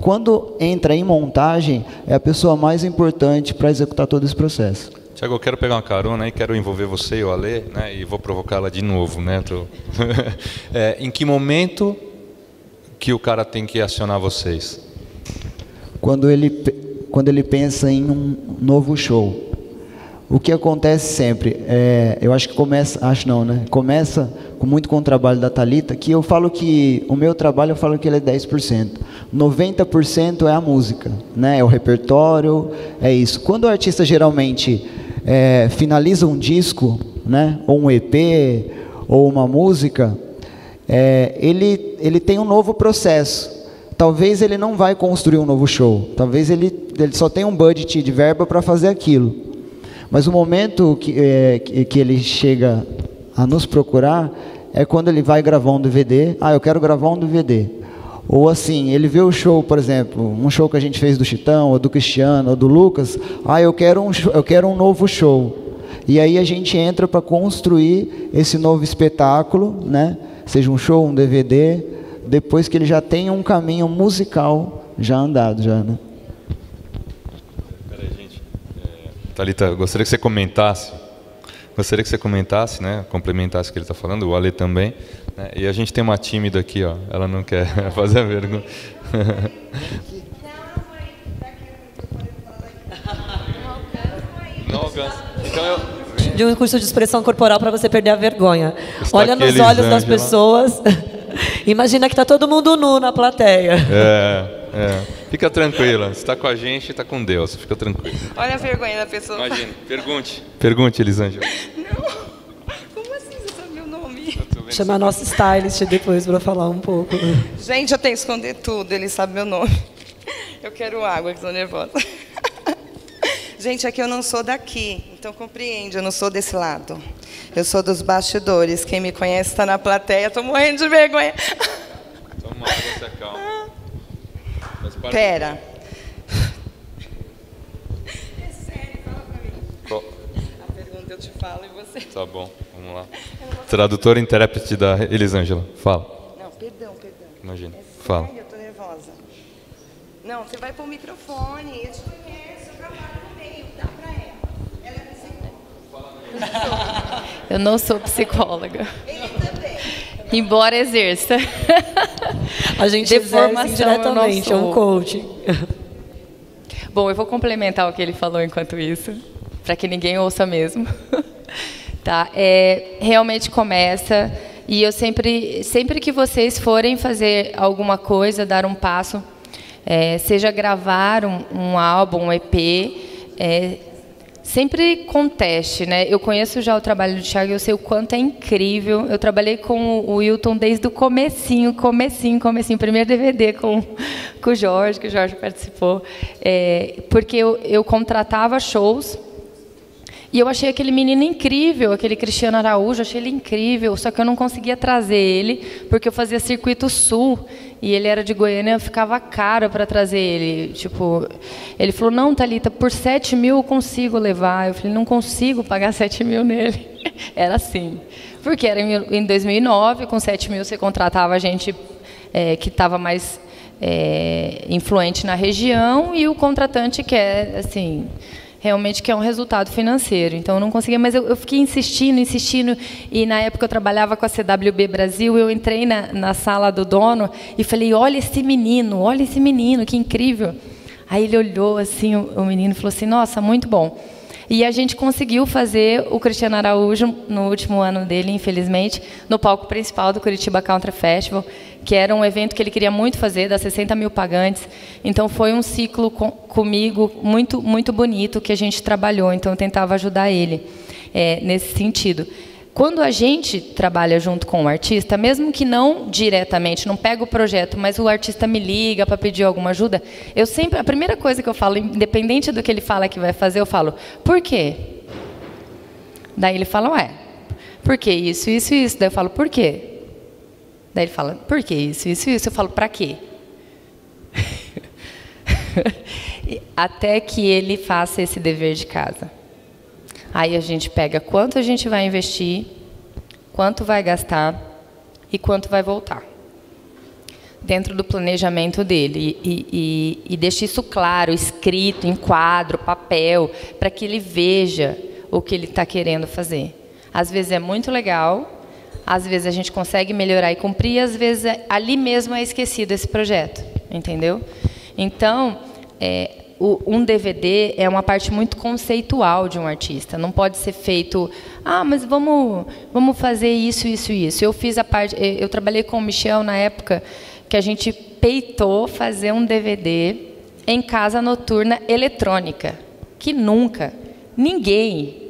Speaker 5: quando entra em montagem, é a pessoa mais importante para executar todo esse processo.
Speaker 1: Tiago, eu quero pegar uma carona e quero envolver você e o Alê, né? E vou provocá-la de novo, né? Em que momento que o cara tem que acionar vocês?
Speaker 5: Quando ele pensa em um novo show. O que acontece sempre, eu acho que começa muito com o trabalho da Thalita, que eu falo que o meu trabalho, eu falo que ele é 10%. 90% é a música, né? É o repertório, é isso. Quando o artista geralmente finaliza um disco, né? Ou um EP, ou uma música, ele tem um novo processo. Talvez ele não vai construir um novo show, talvez ele só tem um budget de verba para fazer aquilo. Mas o momento que ele chega a nos procurar é quando ele vai gravar um DVD. Eu quero gravar um DVD. Ou assim, ele vê o show, por exemplo, um show que a gente fez do Chitão, ou do Cristiano, ou do Lucas. Eu quero um novo show. E aí a gente entra para construir esse novo espetáculo, né? Seja um show, um DVD, depois que ele já tem um caminho musical já andado, já, né?
Speaker 1: Thalita, gostaria que você comentasse, né? Complementasse o que ele está falando, o Alê também, né? E a gente tem uma tímida aqui, ó, ela não quer fazer a vergonha. Não alcança. Então
Speaker 4: de um curso de expressão corporal para você perder a vergonha. Olha nos olhos das pessoas Imagina que tá todo mundo nu na plateia.
Speaker 1: Fica tranquila, você está com a gente, está com Deus, fica tranquila.
Speaker 7: Olha a vergonha da pessoa.
Speaker 1: Imagina, pergunte, Elisângela.
Speaker 7: Não, como assim você sabe meu nome?
Speaker 4: Chama a nossa stylist depois para falar um pouco.
Speaker 7: Gente, eu tenho que esconder tudo, ele sabe meu nome. Eu quero água, que estou nervosa. Gente, aqui eu não sou daqui, então compreende, eu não sou desse lado. Eu sou dos bastidores, quem me conhece está na plateia, estou morrendo de vergonha.
Speaker 1: Toma água, se acalma.
Speaker 7: Pera. É sério, fala pra mim. A pergunta eu te falo e você...
Speaker 1: Tá bom, vamos lá. Tradutora e intérprete da Elisângela, fala.
Speaker 7: Não, perdão.
Speaker 1: Imagina,
Speaker 7: Fala.
Speaker 1: fala.
Speaker 7: Eu tô nervosa. Não, você vai pro microfone, eu te conheço, eu trabalho no meio, dá pra ela. Ela é psicóloga.
Speaker 2: Eu não sou psicóloga.
Speaker 7: Ele também.
Speaker 2: Embora exerça.
Speaker 4: A gente
Speaker 2: Deformação
Speaker 4: exerce indiretamente, é um coaching.
Speaker 2: Bom, eu vou complementar o que ele falou enquanto isso, para que ninguém ouça mesmo. Tá? Realmente começa, e eu sempre que vocês forem fazer alguma coisa, dar um passo, seja gravar um álbum, um EP, sempre conteste, né? Eu conheço já o trabalho do Thiago, eu sei o quanto é incrível. Eu trabalhei com o Wilton desde o comecinho, primeiro DVD com o Jorge, que o Jorge participou, porque eu contratava shows e eu achei aquele menino incrível, aquele Cristiano Araújo, achei ele incrível, só que eu não conseguia trazer ele, porque eu fazia circuito sul, e ele era de Goiânia, ficava caro para trazer ele. Tipo, ele falou, não, Thalita, por 7 mil eu consigo levar. Eu falei, não consigo pagar 7 mil nele. Era assim. Porque era em 2009, com 7 mil você contratava gente que estava mais influente na região, e o contratante quer, assim... realmente que é um resultado financeiro. Então, eu não conseguia, mas eu fiquei insistindo, e na época eu trabalhava com a CWB Brasil, eu entrei na sala do dono e falei, olha esse menino, que incrível. Aí ele olhou assim, o menino falou assim, nossa, muito bom. E a gente conseguiu fazer o Cristiano Araújo, no último ano dele, infelizmente, no palco principal do Curitiba Country Festival, que era um evento que ele queria muito fazer, das 60 mil pagantes. Então, foi um ciclo comigo muito, muito bonito que a gente trabalhou. Então, eu tentava ajudar ele nesse sentido. Quando a gente trabalha junto com o artista, mesmo que não diretamente, não pega o projeto, mas o artista me liga para pedir alguma ajuda, eu sempre, a primeira coisa que eu falo, independente do que ele fala que vai fazer, eu falo, por quê? Daí ele fala, por que isso? Daí eu falo, por quê? Daí ele fala, por que isso? Eu falo, para quê? Até que ele faça esse dever de casa. Aí a gente pega quanto a gente vai investir, quanto vai gastar e quanto vai voltar. Dentro do planejamento dele. E deixa isso claro, escrito, em quadro, papel, para que ele veja o que ele está querendo fazer. Às vezes é muito legal, às vezes a gente consegue melhorar e cumprir, e às vezes ali mesmo é esquecido esse projeto. Entendeu? Então, um DVD é uma parte muito conceitual de um artista. Não pode ser feito, mas vamos fazer isso. Eu fiz a parte, eu trabalhei com o Michel na época que a gente peitou fazer um DVD em casa noturna eletrônica, que ninguém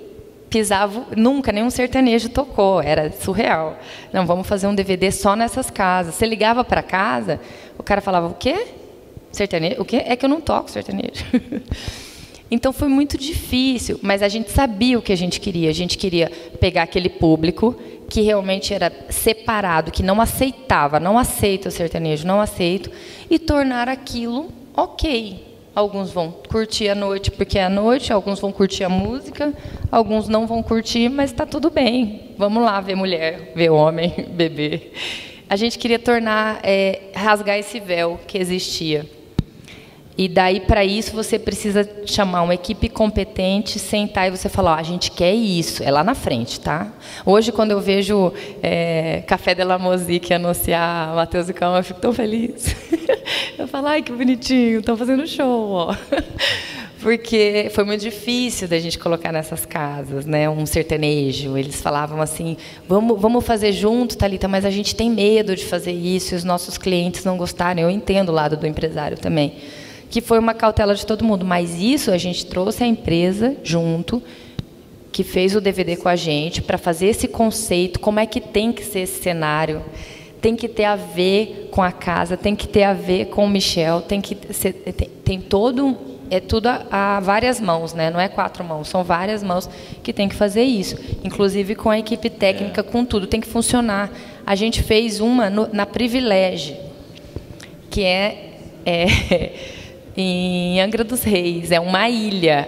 Speaker 2: pisava, nunca nenhum sertanejo tocou, era surreal. Não, vamos fazer um DVD só nessas casas. Você ligava para casa, o cara falava, o quê? Sertanejo? O quê? É que eu não toco sertanejo. Então, foi muito difícil, mas a gente sabia o que a gente queria. A gente queria pegar aquele público que realmente era separado, que não aceita o sertanejo, não aceito, e tornar aquilo ok. Alguns vão curtir a noite porque é a noite, alguns vão curtir a música, alguns não vão curtir, mas está tudo bem. Vamos lá ver mulher, ver homem, beber. A gente queria rasgar esse véu que existia. E daí, para isso, você precisa chamar uma equipe competente, sentar e você falar, a gente quer isso, é lá na frente, tá? Hoje, quando eu vejo Café de la Musique anunciar Matheus e Calma, eu fico tão feliz. Eu falo, ai, que bonitinho, estão fazendo show, ó. porque foi muito difícil da gente colocar nessas casas, né, um sertanejo. Eles falavam assim, vamos fazer junto, Thalita, mas a gente tem medo de fazer isso e os nossos clientes não gostarem. Eu entendo o lado do empresário também, que foi uma cautela de todo mundo, mas isso a gente trouxe a empresa junto, que fez o DVD com a gente, para fazer esse conceito, como é que tem que ser esse cenário, tem que ter a ver com a casa, tem que ter a ver com o Michel, tem que ser, tem todo, é tudo a várias mãos, né? Não é 4 mãos, são várias mãos que tem que fazer isso, inclusive com a equipe técnica, com tudo, tem que funcionar. A gente fez uma na Privilégio, que é em Angra dos Reis, é uma ilha.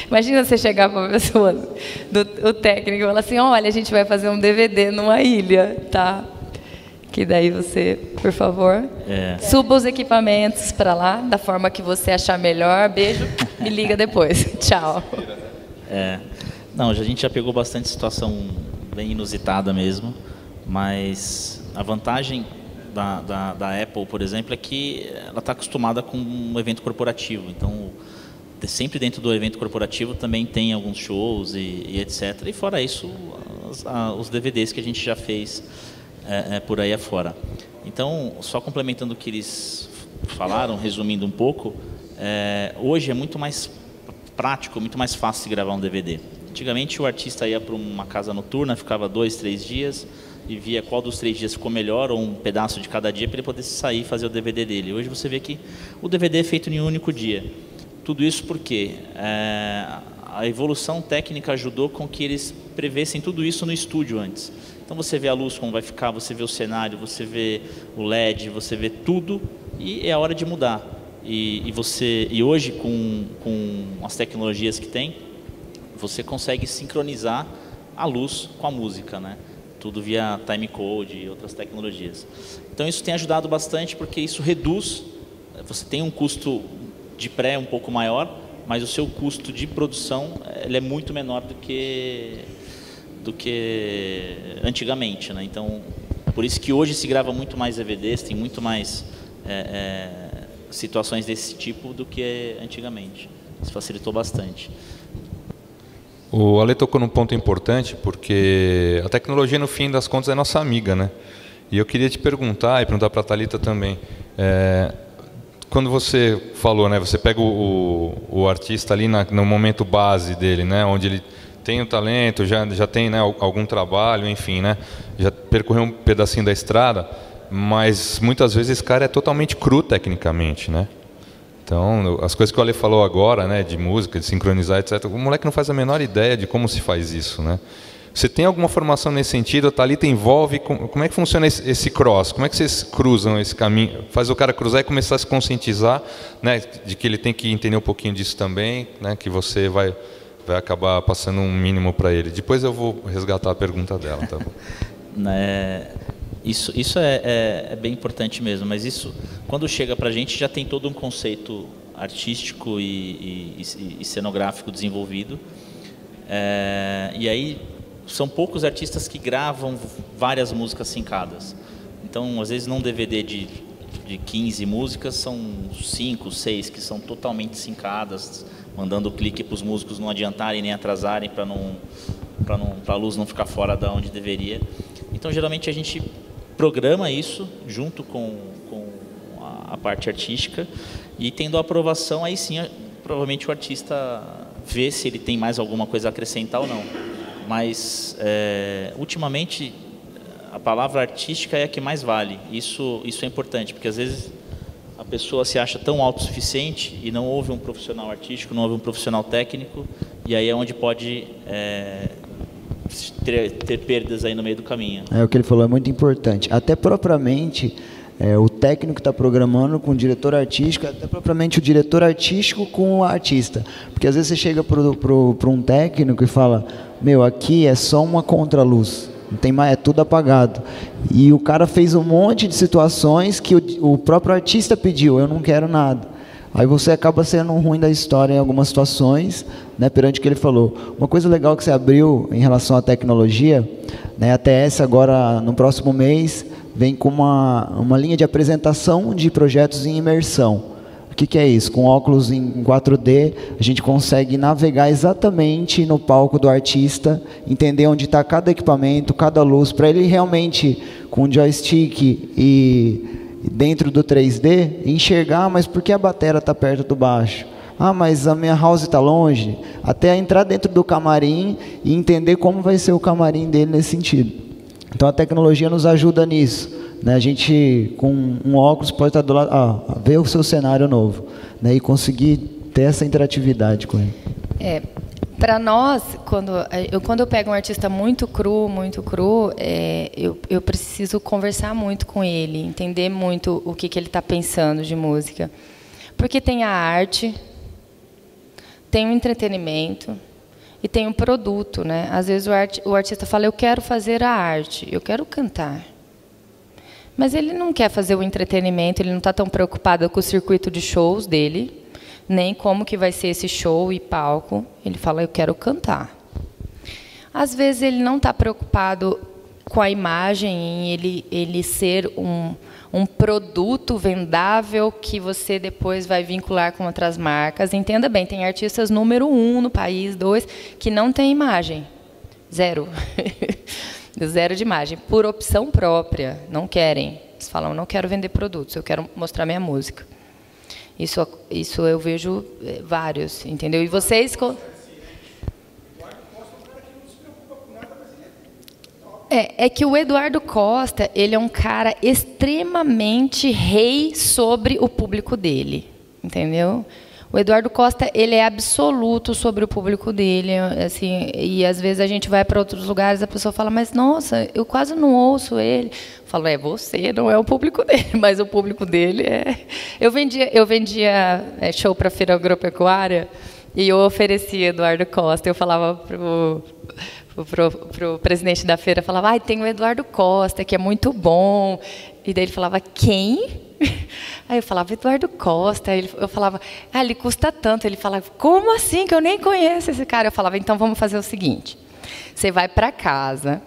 Speaker 2: Imagina você chegar para a pessoa, o técnico, e falar assim, olha, a gente vai fazer um DVD numa ilha, tá? Que daí você, por favor, suba os equipamentos para lá, da forma que você achar melhor. Beijo, me liga depois. Tchau.
Speaker 3: Não, a gente já pegou bastante situação bem inusitada mesmo, mas a vantagem da Apple, por exemplo, é que ela está acostumada com um evento corporativo. Então, sempre dentro do evento corporativo também tem alguns shows e etc. E fora isso, os DVDs que a gente já fez por aí afora. Então, só complementando o que eles falaram, resumindo um pouco, hoje é muito mais prático, muito mais fácil de gravar um DVD. Antigamente o artista ia para uma casa noturna, ficava 2, 3 dias e via qual dos 3 dias ficou melhor, ou um pedaço de cada dia, para ele poder sair e fazer o DVD dele. Hoje você vê que o DVD é feito em um único dia. Tudo isso porque a evolução técnica ajudou com que eles prevessem tudo isso no estúdio antes. Então você vê a luz como vai ficar, você vê o cenário, você vê o LED, você vê tudo, e é a hora de mudar. E hoje, com as tecnologias que tem, você consegue sincronizar a luz com a música, né? Tudo via timecode e outras tecnologias. Então isso tem ajudado bastante, porque isso reduz, você tem um custo de pré um pouco maior, mas o seu custo de produção ele é muito menor do que antigamente, né? Então, por isso que hoje se grava muito mais DVDs, tem muito mais situações desse tipo do que antigamente. Isso facilitou bastante.
Speaker 1: O Ale tocou num ponto importante, porque a tecnologia, no fim das contas, é nossa amiga, né? E eu queria te perguntar, e perguntar para a Thalita também, quando você falou, né, você pega o artista ali no momento base dele, né, onde ele tem o talento, já tem, né, algum trabalho, enfim, né, já percorreu um pedacinho da estrada, mas muitas vezes esse cara é totalmente cru tecnicamente, né? Então, as coisas que o Ale falou agora, né, de música, de sincronizar, etc., o moleque não faz a menor ideia de como se faz isso, né? Você tem alguma formação nesse sentido? A Thalita envolve, como é que funciona esse cross? Como é que vocês cruzam esse caminho? Faz o cara cruzar e começar a se conscientizar, né, de que ele tem que entender um pouquinho disso também, né, que você vai acabar passando um mínimo para ele. Depois eu vou resgatar a pergunta dela, tá bom?
Speaker 3: Isso é bem importante mesmo, mas isso, quando chega para a gente, já tem todo um conceito artístico e cenográfico desenvolvido. E aí, são poucos artistas que gravam várias músicas sincadas. Então, às vezes, num DVD de 15 músicas, são 5, 6 que são totalmente sincadas, mandando o clique para os músicos não adiantarem nem atrasarem, para a luz não ficar fora da onde deveria. Então, geralmente, a gente programa isso junto com a parte artística, e tendo a aprovação, aí sim, provavelmente o artista vê se ele tem mais alguma coisa a acrescentar ou não. Mas, ultimamente, a palavra artística é a que mais vale. Isso é importante, porque às vezes a pessoa se acha tão autossuficiente e não ouve um profissional artístico, não ouve um profissional técnico, e aí é onde pode ter perdas aí no meio do caminho. O
Speaker 5: que ele falou é muito importante. Até propriamente o técnico que está programando com o diretor artístico, até propriamente o diretor artístico com o artista. Porque às vezes você chega para um técnico e fala, meu, aqui é só uma contraluz, não tem mais, é tudo apagado. E o cara fez um monte de situações que o próprio artista pediu, eu não quero nada. Aí você acaba sendo um ruim da história em algumas situações, né, perante o que ele falou. Uma coisa legal que você abriu em relação à tecnologia, né, a TS agora, no próximo mês, vem com uma linha de apresentação de projetos em imersão, que é isso? Com óculos em 4D, a gente consegue navegar exatamente no palco do artista, entender onde está cada equipamento, cada luz, para ele realmente, com o joystick e dentro do 3D, enxergar, mas por que a bateria está perto do baixo? Ah, mas a minha house está longe. Até entrar dentro do camarim e entender como vai ser o camarim dele nesse sentido. Então a tecnologia nos ajuda nisso. Né? A gente, com um óculos, pode estar do lado, ver o seu cenário novo, né? E conseguir ter essa interatividade com ele.
Speaker 2: Para nós, quando eu pego um artista muito cru, eu preciso conversar muito com ele, entender muito o que ele está pensando de música. Porque tem a arte, tem o entretenimento e tem o produto, né? Às vezes o artista fala, eu quero fazer a arte, eu quero cantar. Mas ele não quer fazer o entretenimento, ele não está tão preocupado com o circuito de shows dele, nem como que vai ser esse show e palco. Ele fala, eu quero cantar. Às vezes ele não está preocupado com a imagem, em ele ser um produto vendável que você depois vai vincular com outras marcas. Entenda bem, tem artistas número 1 no país, 2, que não tem imagem. Zero. Zero de imagem. Por opção própria. Não querem. Eles falam, não quero vender produtos, eu quero mostrar minha música. Isso eu vejo vários, entendeu? E vocês... É que o Eduardo Costa, ele é um cara extremamente rei sobre o público dele, entendeu? O Eduardo Costa, ele é absoluto sobre o público dele, assim, e às vezes a gente vai para outros lugares, a pessoa fala, mas nossa, eu quase não ouço ele. Eu falo, você não é o público dele, mas o público dele é... Eu vendia show para a Feira Agropecuária e eu oferecia Eduardo Costa, eu falava pro presidente da feira, falava, tem o Eduardo Costa, que é muito bom. E daí ele falava, quem? Aí eu falava, Eduardo Costa. Eu falava, ele custa tanto. Ele falava, como assim, que eu nem conheço esse cara? Eu falava, então vamos fazer o seguinte, você vai para casa,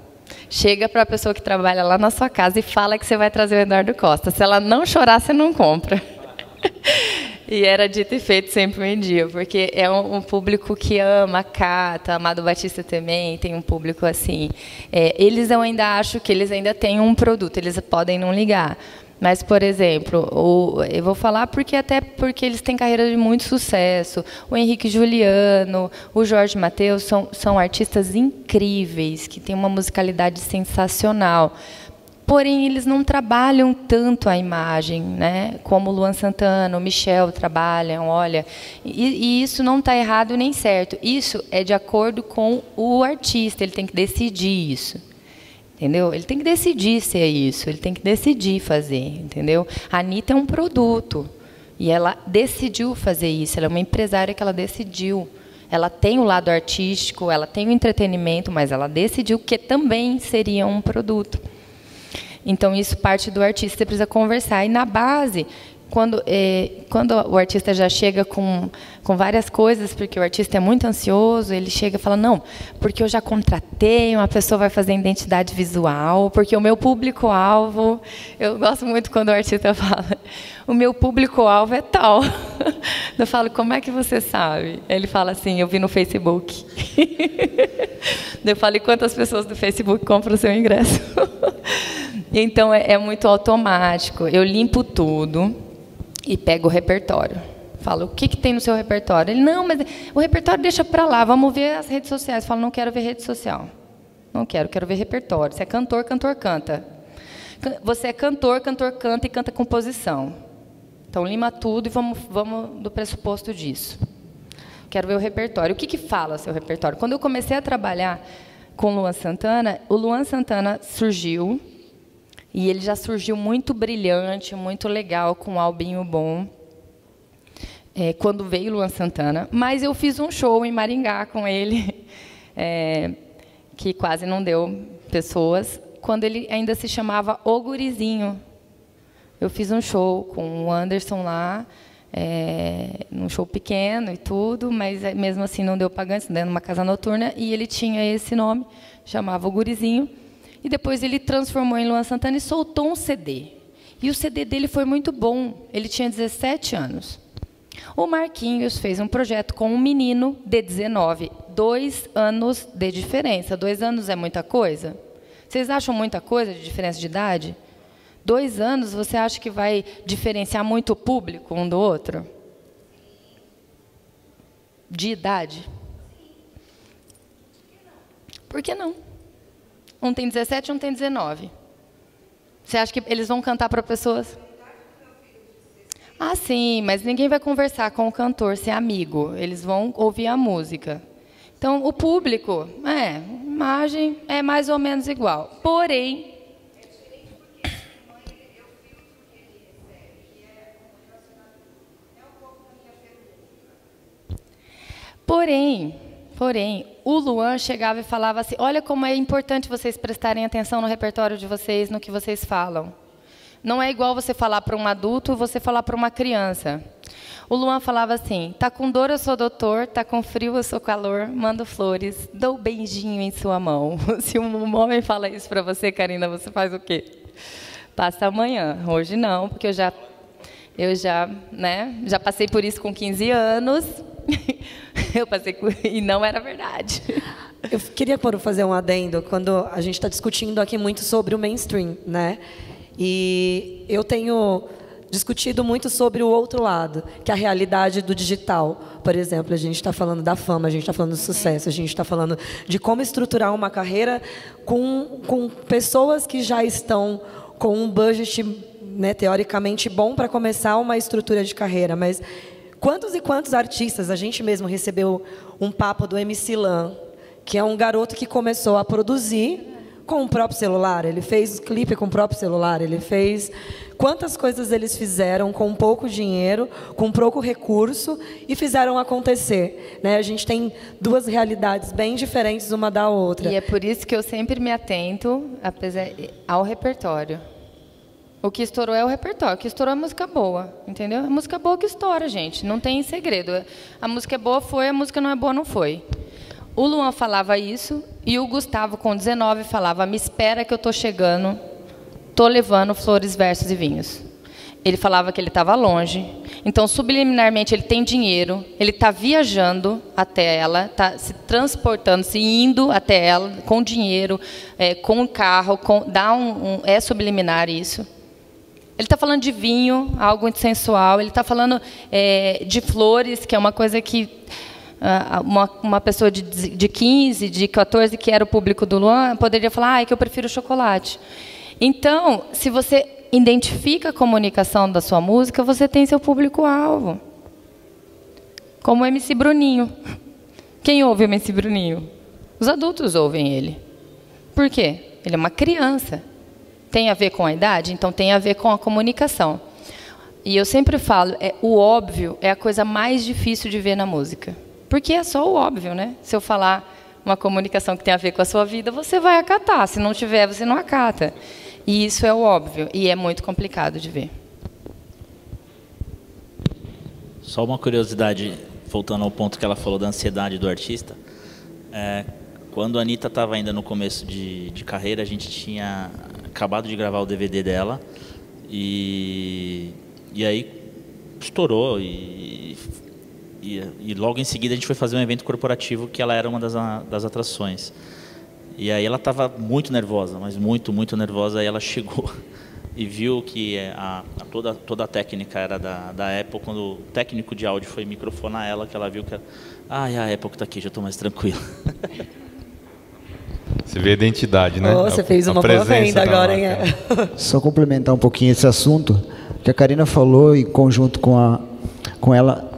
Speaker 2: chega para a pessoa que trabalha lá na sua casa e fala que você vai trazer o Eduardo Costa. Se ela não chorar, você não compra. E era dito e feito sempre um dia, porque é um público que ama, cata, Amado Batista também tem um público assim. Eu ainda acho que eles ainda têm um produto, eles podem não ligar. Mas, por exemplo, eu vou falar porque eles têm carreira de muito sucesso. O Henrique Juliano, o Jorge Mateus são artistas incríveis, que têm uma musicalidade sensacional. Porém, eles não trabalham tanto a imagem, né? Como o Luan Santana, o Michel trabalham, olha. E isso não está errado nem certo. Isso é de acordo com o artista, ele tem que decidir isso. Entendeu? Ele tem que decidir ser isso, ele tem que decidir fazer, entendeu? A Anitta é um produto, e ela decidiu fazer isso, ela é uma empresária que ela decidiu. Ela tem o lado artístico, ela tem o entretenimento, mas ela decidiu que também seria um produto. Então, isso parte do artista, você precisa conversar. E, na base, quando o artista já chega com várias coisas, porque o artista é muito ansioso, ele chega e fala, não, porque eu já contratei, uma pessoa vai fazer identidade visual, porque o meu público-alvo... Eu gosto muito quando o artista fala, o meu público-alvo é tal. Eu falo, como é que você sabe? Ele fala assim, eu vi no Facebook. Eu falo, e quantas pessoas do Facebook compram o seu ingresso? Então, é muito automático. Eu limpo tudo e pego o repertório. Falo, o que tem no seu repertório? Ele, não, mas o repertório deixa para lá, vamos ver as redes sociais. Eu falo, não quero ver rede social. Não quero ver repertório. Você é cantor, cantor canta. Você é cantor, cantor canta e canta composição. Então, lima tudo e vamos do pressuposto disso. Quero ver o repertório. O que fala seu repertório? Quando eu comecei a trabalhar com o Luan Santana surgiu, e ele já surgiu muito brilhante, muito legal, com um albinho bom, quando veio o Luan Santana. Mas eu fiz um show em Maringá com ele, que quase não deu pessoas, quando ele ainda se chamava O Gurizinho. Eu fiz um show com o Anderson lá, num show pequeno e tudo, mas mesmo assim não deu pagantes, numa casa noturna, e ele tinha esse nome, chamava O Gurizinho. E depois ele transformou em Luan Santana e soltou um CD. E o CD dele foi muito bom. Ele tinha 17 anos. O Marquinhos fez um projeto com um menino de 19, 2 anos de diferença. 2 anos é muita coisa? Vocês acham muita coisa de diferença de idade? 2 anos, você acha que vai diferenciar muito o público um do outro? De idade? Por que não? Um tem 17, um tem 19. Você acha que eles vão cantar para pessoas? Ah, sim, mas ninguém vai conversar com o cantor, ser amigo. Eles vão ouvir a música. Então, o público, imagem é mais ou menos igual. Porém, o Luan chegava e falava assim, olha como é importante vocês prestarem atenção no repertório de vocês, no que vocês falam. Não é igual você falar para um adulto e você falar para uma criança. O Luan falava assim, tá com dor, eu sou doutor, tá com frio, eu sou calor, mando flores, dou beijinho em sua mão. Se um homem fala isso para você, Karina, você faz o quê? Passa amanhã. Hoje não, porque eu já passei por isso com 15 anos. E não era verdade.
Speaker 4: Eu queria fazer um adendo, quando a gente está discutindo aqui muito sobre o mainstream, né? E eu tenho discutido muito sobre o outro lado, que é a realidade do digital. Por exemplo, a gente está falando da fama, a gente está falando do sucesso, a gente está falando de como estruturar uma carreira com pessoas que já estão com um budget, né, teoricamente bom para começar uma estrutura de carreira, mas quantos e quantos artistas, a gente mesmo recebeu um papo do MC Lan, que é um garoto que começou a produzir com o próprio celular, ele fez clipe com o próprio celular, ele fez... Quantas coisas eles fizeram com pouco dinheiro, com pouco recurso, e fizeram acontecer, né? A gente tem 2 realidades bem diferentes uma da outra.
Speaker 2: E é por isso que eu sempre me atento ao repertório. O que estourou é o repertório, o que estourou é a música boa, entendeu? A música boa que estoura, gente, não tem segredo. A música é boa foi, a música não é boa não foi. O Luan falava isso e o Gustavo, com 19, falava, me espera que eu estou chegando, estou levando flores, versos e vinhos. Ele falava que ele estava longe, então, subliminarmente, ele tem dinheiro, ele está viajando até ela, está se transportando, se indo até ela, com dinheiro, com carro, é subliminar isso. Ele está falando de vinho, algo muito sensual, ele está falando de flores, que é uma coisa que uma pessoa de 15, de 14, que era o público do Luan, poderia falar, que eu prefiro chocolate. Então, se você identifica a comunicação da sua música, você tem seu público-alvo. Como o MC Bruninho. Quem ouve o MC Bruninho? Os adultos ouvem ele. Por quê? Ele é uma criança. Tem a ver com a idade? Então, tem a ver com a comunicação. E eu sempre falo, o óbvio é a coisa mais difícil de ver na música. Porque é só o óbvio, né? Se eu falar uma comunicação que tem a ver com a sua vida, você vai acatar. Se não tiver, você não acata. E isso é o óbvio. E é muito complicado de ver.
Speaker 3: Só uma curiosidade, voltando ao ponto que ela falou da ansiedade do artista. Quando a Anitta estava ainda no começo de carreira, a gente tinha acabado de gravar o DVD dela. E aí estourou e logo em seguida a gente foi fazer um evento corporativo que ela era uma das atrações. E aí ela estava muito nervosa, mas muito, muito nervosa. Aí ela chegou e viu que toda a técnica era da Apple. Quando o técnico de áudio foi microfonar ela, que ela viu que a Apple está aqui, já estou mais tranquila.
Speaker 1: Você vê a identidade, né?
Speaker 4: Você fez uma boa venda agora, hein?
Speaker 5: Só complementar um pouquinho esse assunto, que a Karina falou, em conjunto com ela,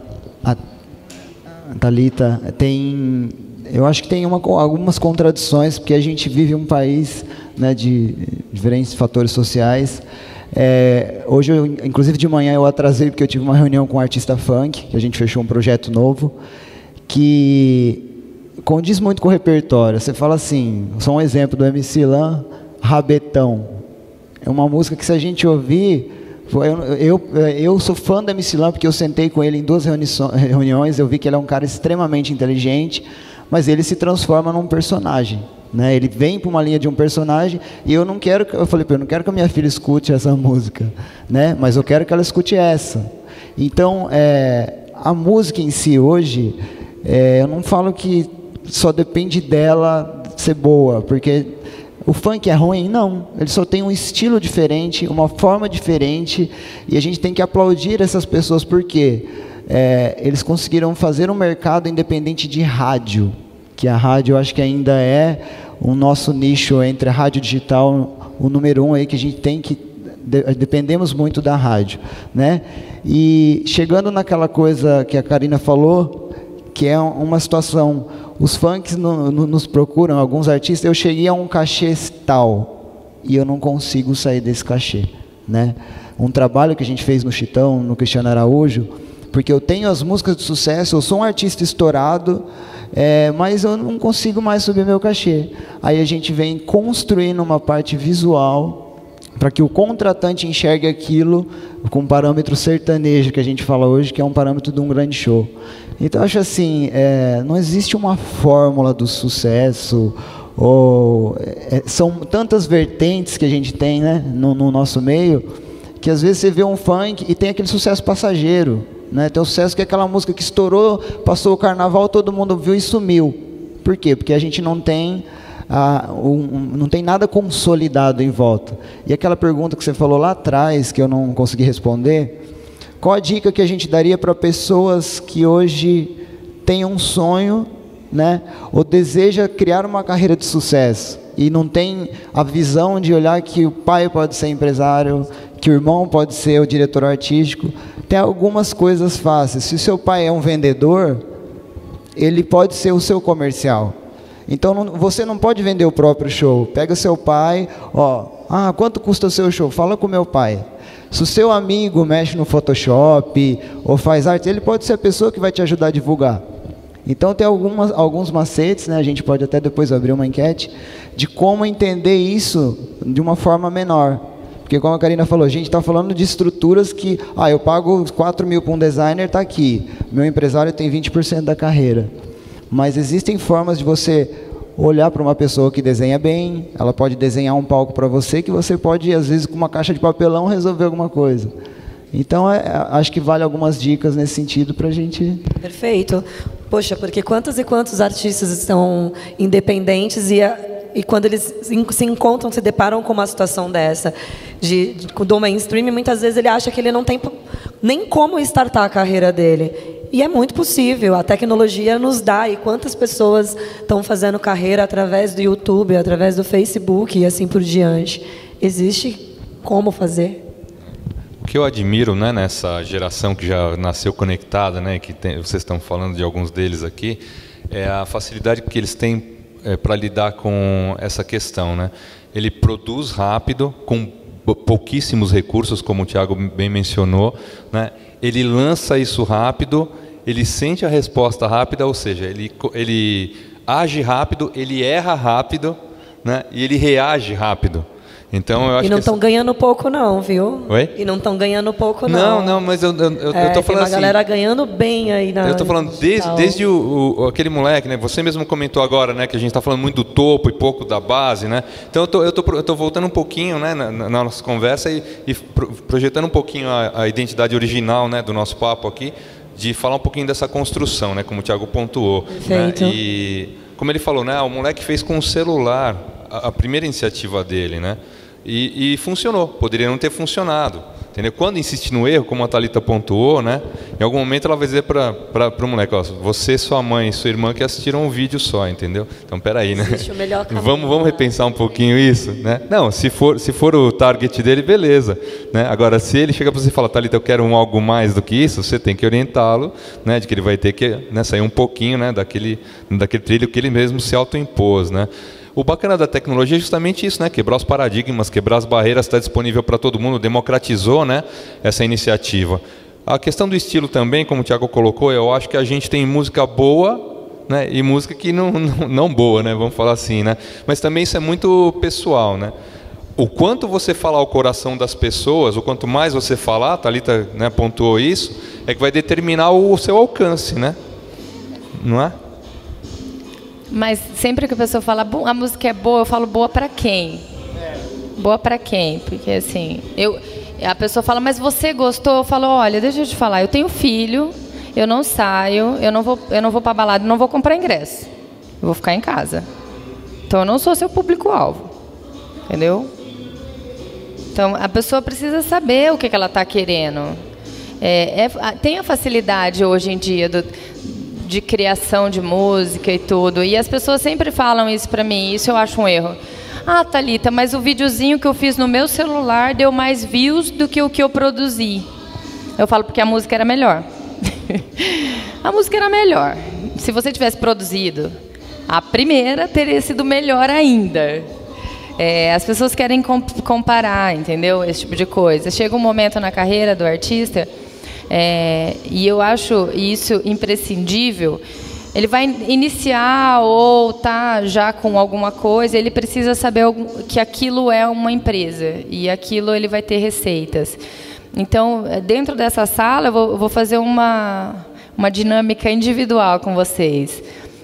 Speaker 5: a Thalita, eu acho que tem algumas contradições, porque a gente vive um país, né, de diferentes fatores sociais. Hoje, inclusive de manhã, eu atrasei porque eu tive uma reunião com um artista funk, que a gente fechou um projeto novo, que condiz muito com o repertório. Você fala assim, só um exemplo do MC Lan, Rabetão. É uma música que, se a gente ouvir... Eu sou fã do MC Lan porque eu sentei com ele em 2 reuniões, eu vi que ele é um cara extremamente inteligente, mas ele se transforma num personagem, né? Ele vem para uma linha de um personagem e eu falei para ele, eu não quero que a minha filha escute essa música, né? Mas eu quero que ela escute essa. Então, a música em si hoje, eu não falo que só depende dela ser boa, porque o funk é ruim? Não, ele só tem um estilo diferente, uma forma diferente, e a gente tem que aplaudir essas pessoas, porque eles conseguiram fazer um mercado independente de rádio, que a rádio eu acho que ainda é o nosso nicho entre a rádio digital, o número 1 aí que a gente tem que dependemos muito da rádio, né? E chegando naquela coisa que a Karina falou, que é uma situação, os funks nos procuram, alguns artistas, eu cheguei a um cachê tal e eu não consigo sair desse cachê, né? Um trabalho que a gente fez no Chitão, no Cristiano Araújo, porque eu tenho as músicas de sucesso, eu sou um artista estourado, mas eu não consigo mais subir meu cachê. Aí a gente vem construindo uma parte visual para que o contratante enxergue aquilo com um parâmetro sertanejo, que a gente fala hoje, que é um parâmetro de um grande show. Então, eu acho assim, não existe uma fórmula do sucesso, são tantas vertentes que a gente tem, né, no nosso meio, que às vezes você vê um funk e tem aquele sucesso passageiro, né? Tem o sucesso que é aquela música que estourou, passou o carnaval, todo mundo viu e sumiu. Por quê? Porque a gente não tem não tem nada consolidado em volta. E aquela pergunta que você falou lá atrás, que eu não consegui responder, qual a dica que a gente daria para pessoas que hoje têm um sonho, né, ou deseja criar uma carreira de sucesso, e não tem a visão de olhar que o pai pode ser empresário, que o irmão pode ser o diretor artístico? Tem algumas coisas fáceis. Se o seu pai é um vendedor, ele pode ser o seu comercial. Então, você não pode vender o próprio show. Pega seu pai, quanto custa o seu show? Fala com o meu pai. Se o seu amigo mexe no Photoshop ou faz arte, ele pode ser a pessoa que vai te ajudar a divulgar. Então, tem alguns macetes, né? A gente pode até depois abrir uma enquete, de como entender isso de uma forma menor. Porque, como a Karina falou, a gente está falando de estruturas que, eu pago 4 mil para um designer, está aqui. Meu empresário tem 20% da carreira. Mas existem formas de você olhar para uma pessoa que desenha bem, ela pode desenhar um palco para você, que você pode, às vezes, com uma caixa de papelão, resolver alguma coisa. Então, acho que vale algumas dicas nesse sentido para a gente...
Speaker 4: Perfeito. Poxa, porque quantos e quantos artistas estão independentes e quando eles se encontram, se deparam com uma situação dessa, do mainstream, muitas vezes ele acha que ele não tem nem como startar a carreira dele. E é muito possível, a tecnologia nos dá, e quantas pessoas estão fazendo carreira através do YouTube, através do Facebook e assim por diante. Existe como fazer.
Speaker 1: O que eu admiro, né, nessa geração que já nasceu conectada, né, vocês estão falando de alguns deles aqui, é a facilidade que eles têm para lidar com essa questão, né? Ele produz rápido, com pouquíssimos recursos, como o Thiago bem mencionou, né? Ele lança isso rápido, ele sente a resposta rápida, ou seja, ele age rápido, ele erra rápido, né? E ele reage rápido. Então, eu acho
Speaker 4: e não estão ganhando pouco não, viu?
Speaker 1: Oi?
Speaker 4: E não estão ganhando pouco não.
Speaker 1: Não, mas eu tô falando assim... Tem uma
Speaker 4: galera ganhando bem aí na...
Speaker 1: Eu estou falando desde aquele moleque, né? Você mesmo comentou agora, né? Que a gente está falando muito do topo e pouco da base, né? Então, eu tô voltando um pouquinho, né? Na nossa conversa e projetando um pouquinho a identidade original, né? Do nosso papo aqui, de falar um pouquinho dessa construção, né? Como o Thiago pontuou.
Speaker 4: Perfeito.
Speaker 1: Né? E como ele falou, né? O moleque fez com o celular a primeira iniciativa dele, né? E funcionou, poderia não ter funcionado, entendeu? Quando insiste no erro, como a Thalita pontuou, né? Em algum momento ela vai dizer para o moleque, você, sua mãe e sua irmã que assistiram um vídeo só, entendeu? Então, peraí, né?
Speaker 4: Existe o melhor caminho,
Speaker 1: vamos repensar um pouquinho isso, né? Não, se for o target dele, beleza, né? Agora, se ele chega para você e fala, Thalita, eu quero algo mais do que isso, você tem que orientá-lo, né? De que ele vai ter que, né, sair um pouquinho, né? Daquele trilho que ele mesmo se autoimpôs, né? O bacana da tecnologia é justamente isso, né? Quebrar os paradigmas, quebrar as barreiras, está disponível para todo mundo, democratizou, né, essa iniciativa. A questão do estilo também, como o Thiago colocou, eu acho que a gente tem música boa, né, e música que não boa, né, vamos falar assim, né? Mas também isso é muito pessoal, né? O quanto você falar ao coração das pessoas, o quanto mais você falar, a Thalita, né, pontuou isso, é que vai determinar o seu alcance, né? Não é?
Speaker 2: Mas sempre que a pessoa fala, a música é boa, eu falo, boa para quem? Boa para quem? Porque assim, a pessoa fala, mas você gostou? Eu falo, olha, deixa eu te falar, eu tenho filho, eu não saio, eu não vou para balada, não vou comprar ingresso. Eu vou ficar em casa. Então, eu não sou seu público-alvo. Entendeu? Então, a pessoa precisa saber o que ela está querendo. Tem a facilidade hoje em dia de criação de música e tudo. E as pessoas sempre falam isso para mim, isso eu acho um erro. Ah, Thalita, mas o videozinho que eu fiz no meu celular deu mais views do que o que eu produzi. Eu falo porque a música era melhor. A música era melhor. Se você tivesse produzido, a primeira teria sido melhor ainda. As pessoas querem comparar, entendeu? Esse tipo de coisa. Chega um momento na carreira do artista, e eu acho isso imprescindível. Ele vai iniciar ou tá já com alguma coisa, ele precisa saber que aquilo é uma empresa e aquilo ele vai ter receitas. Então, dentro dessa sala, eu vou fazer uma dinâmica individual com vocês.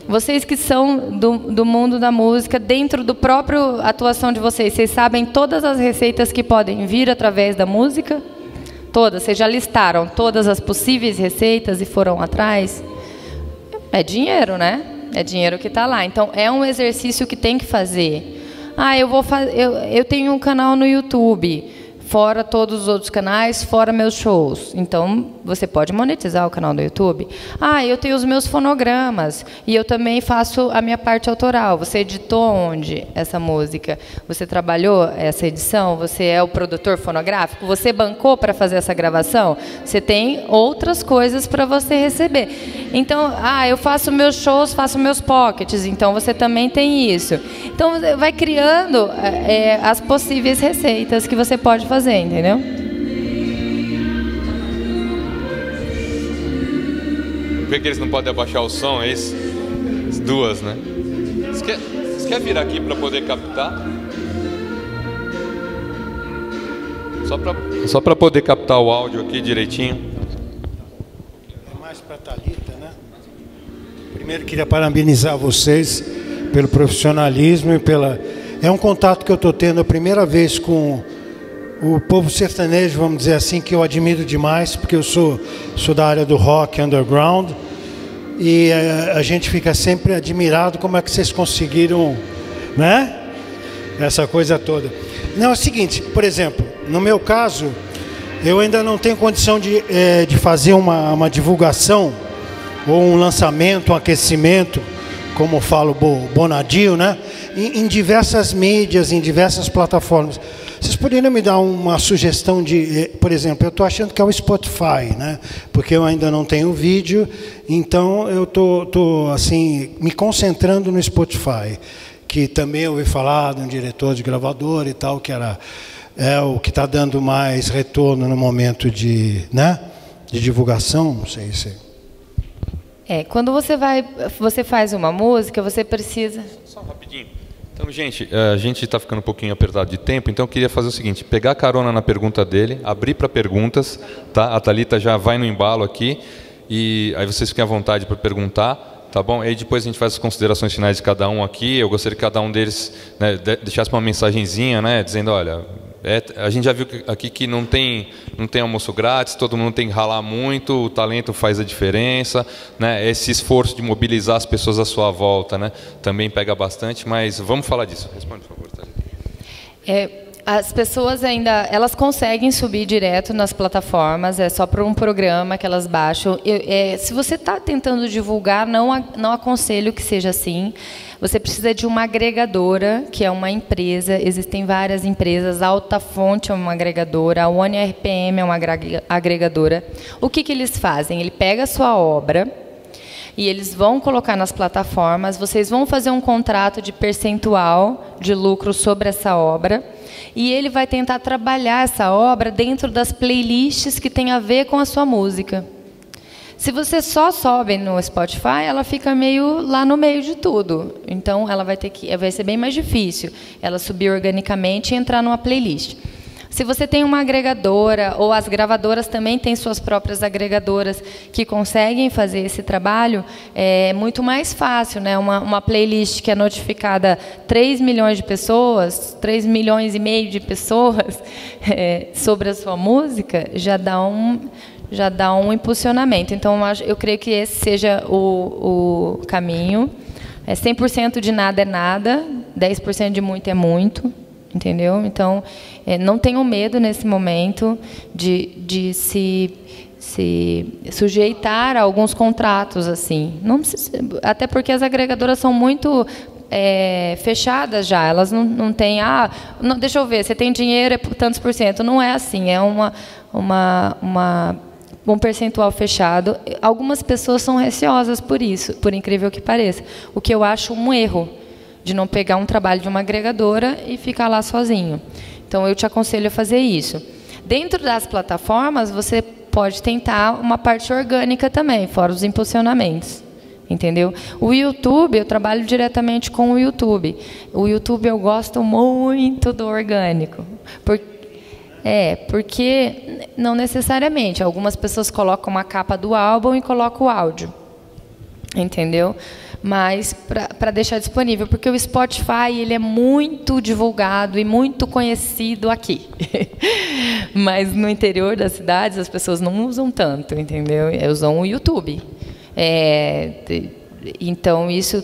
Speaker 2: Vocês que são do mundo da música, dentro do próprio atuação de vocês, vocês sabem todas as receitas que podem vir através da música? Todas? Vocês já listaram todas as possíveis receitas e foram atrás? É dinheiro, né? É dinheiro que está lá. Então, é um exercício que tem que fazer. Ah, eu tenho um canal no YouTube, fora todos os outros canais, fora meus shows. Então, você pode monetizar o canal do YouTube. Ah, eu tenho os meus fonogramas e eu também faço a minha parte autoral. Você editou onde essa música? Você trabalhou essa edição? Você é o produtor fonográfico? Você bancou para fazer essa gravação? Você tem outras coisas para você receber. Então, eu faço meus shows, faço meus pockets. Então, você também tem isso. Então, vai criando as possíveis receitas que você pode fazer, entendeu?
Speaker 1: Por que eles não podem abaixar o som? É isso? As duas, né? Você quer vir aqui para poder captar? Só para poder captar o áudio aqui direitinho.
Speaker 8: É mais para a Thalita, né? Primeiro, queria parabenizar vocês pelo profissionalismo e É um contato que eu estou tendo a primeira vez com o povo sertanejo, vamos dizer assim, que eu admiro demais, porque eu sou da área do rock underground, e a gente fica sempre admirado como é que vocês conseguiram, né? Essa coisa toda. Não, é o seguinte, por exemplo, no meu caso, eu ainda não tenho condição de fazer uma divulgação, ou um lançamento, um aquecimento, como fala o Bonadio, né? Em diversas mídias, em diversas plataformas. Vocês poderiam me dar uma sugestão de, por exemplo, eu estou achando que é o Spotify, né? Porque eu ainda não tenho vídeo, então eu estou assim, me concentrando no Spotify, que também eu ouvi falar de um diretor de gravadora e tal, que é o que está dando mais retorno no momento de divulgação, não sei se...
Speaker 2: quando você faz uma música, você precisa...
Speaker 1: Só rapidinho. Então, gente, a gente está ficando um pouquinho apertado de tempo, então eu queria fazer o seguinte, pegar carona na pergunta dele, abrir para perguntas, tá? A Thalita já vai no embalo aqui, e aí vocês fiquem à vontade para perguntar, tá bom? E aí depois a gente faz as considerações finais de cada um aqui, eu gostaria que cada um deles, né, deixasse uma mensagenzinha, né, dizendo, olha... a gente já viu aqui que não tem almoço grátis, todo mundo tem que ralar muito, o talento faz a diferença, né? Esse esforço de mobilizar as pessoas à sua volta, né? Também pega bastante, mas vamos falar disso. Responde, por favor, Thalita.
Speaker 2: As pessoas elas conseguem subir direto nas plataformas, é só por um programa que elas baixam. Se você está tentando divulgar, não aconselho que seja assim. Você precisa de uma agregadora, que é uma empresa, existem várias empresas, a Altafonte é uma agregadora, a OneRPM é uma agregadora. O que eles fazem? Ele pega a sua obra e eles vão colocar nas plataformas, vocês vão fazer um contrato de percentual de lucro sobre essa obra, e ele vai tentar trabalhar essa obra dentro das playlists que tem a ver com a sua música. Se você só sobe no Spotify, ela fica meio lá no meio de tudo. Então, ela vai ser bem mais difícil ela subir organicamente e entrar numa playlist. Se você tem uma agregadora, ou as gravadoras também têm suas próprias agregadoras que conseguem fazer esse trabalho, é muito mais fácil, né? Uma playlist que é notificada 3 milhões de pessoas, 3 milhões e meio de pessoas sobre a sua música, já dá já dá um impulsionamento. Então, eu creio que esse seja o caminho. 100% de nada é nada, 10% de muito é muito, entendeu? Então, não tenham medo nesse momento de se sujeitar a alguns contratos assim. Não precisa, até porque as agregadoras são muito fechadas já. Elas não têm, não, deixa eu ver, você tem dinheiro, é tantos por cento. Não é assim, é um percentual fechado. Algumas pessoas são receosas por isso, por incrível que pareça. O que eu acho um erro, de não pegar um trabalho de uma agregadora e ficar lá sozinho. Então, eu te aconselho a fazer isso. Dentro das plataformas, você pode tentar uma parte orgânica também, fora os impulsionamentos. Entendeu? O YouTube, eu trabalho diretamente com o YouTube. O YouTube eu gosto muito do orgânico. Porque não necessariamente. Algumas pessoas colocam uma capa do álbum e colocam o áudio. Entendeu? Mas para deixar disponível, porque o Spotify ele é muito divulgado e muito conhecido aqui. Mas no interior das cidades as pessoas não usam tanto, entendeu? Usam o YouTube. Então isso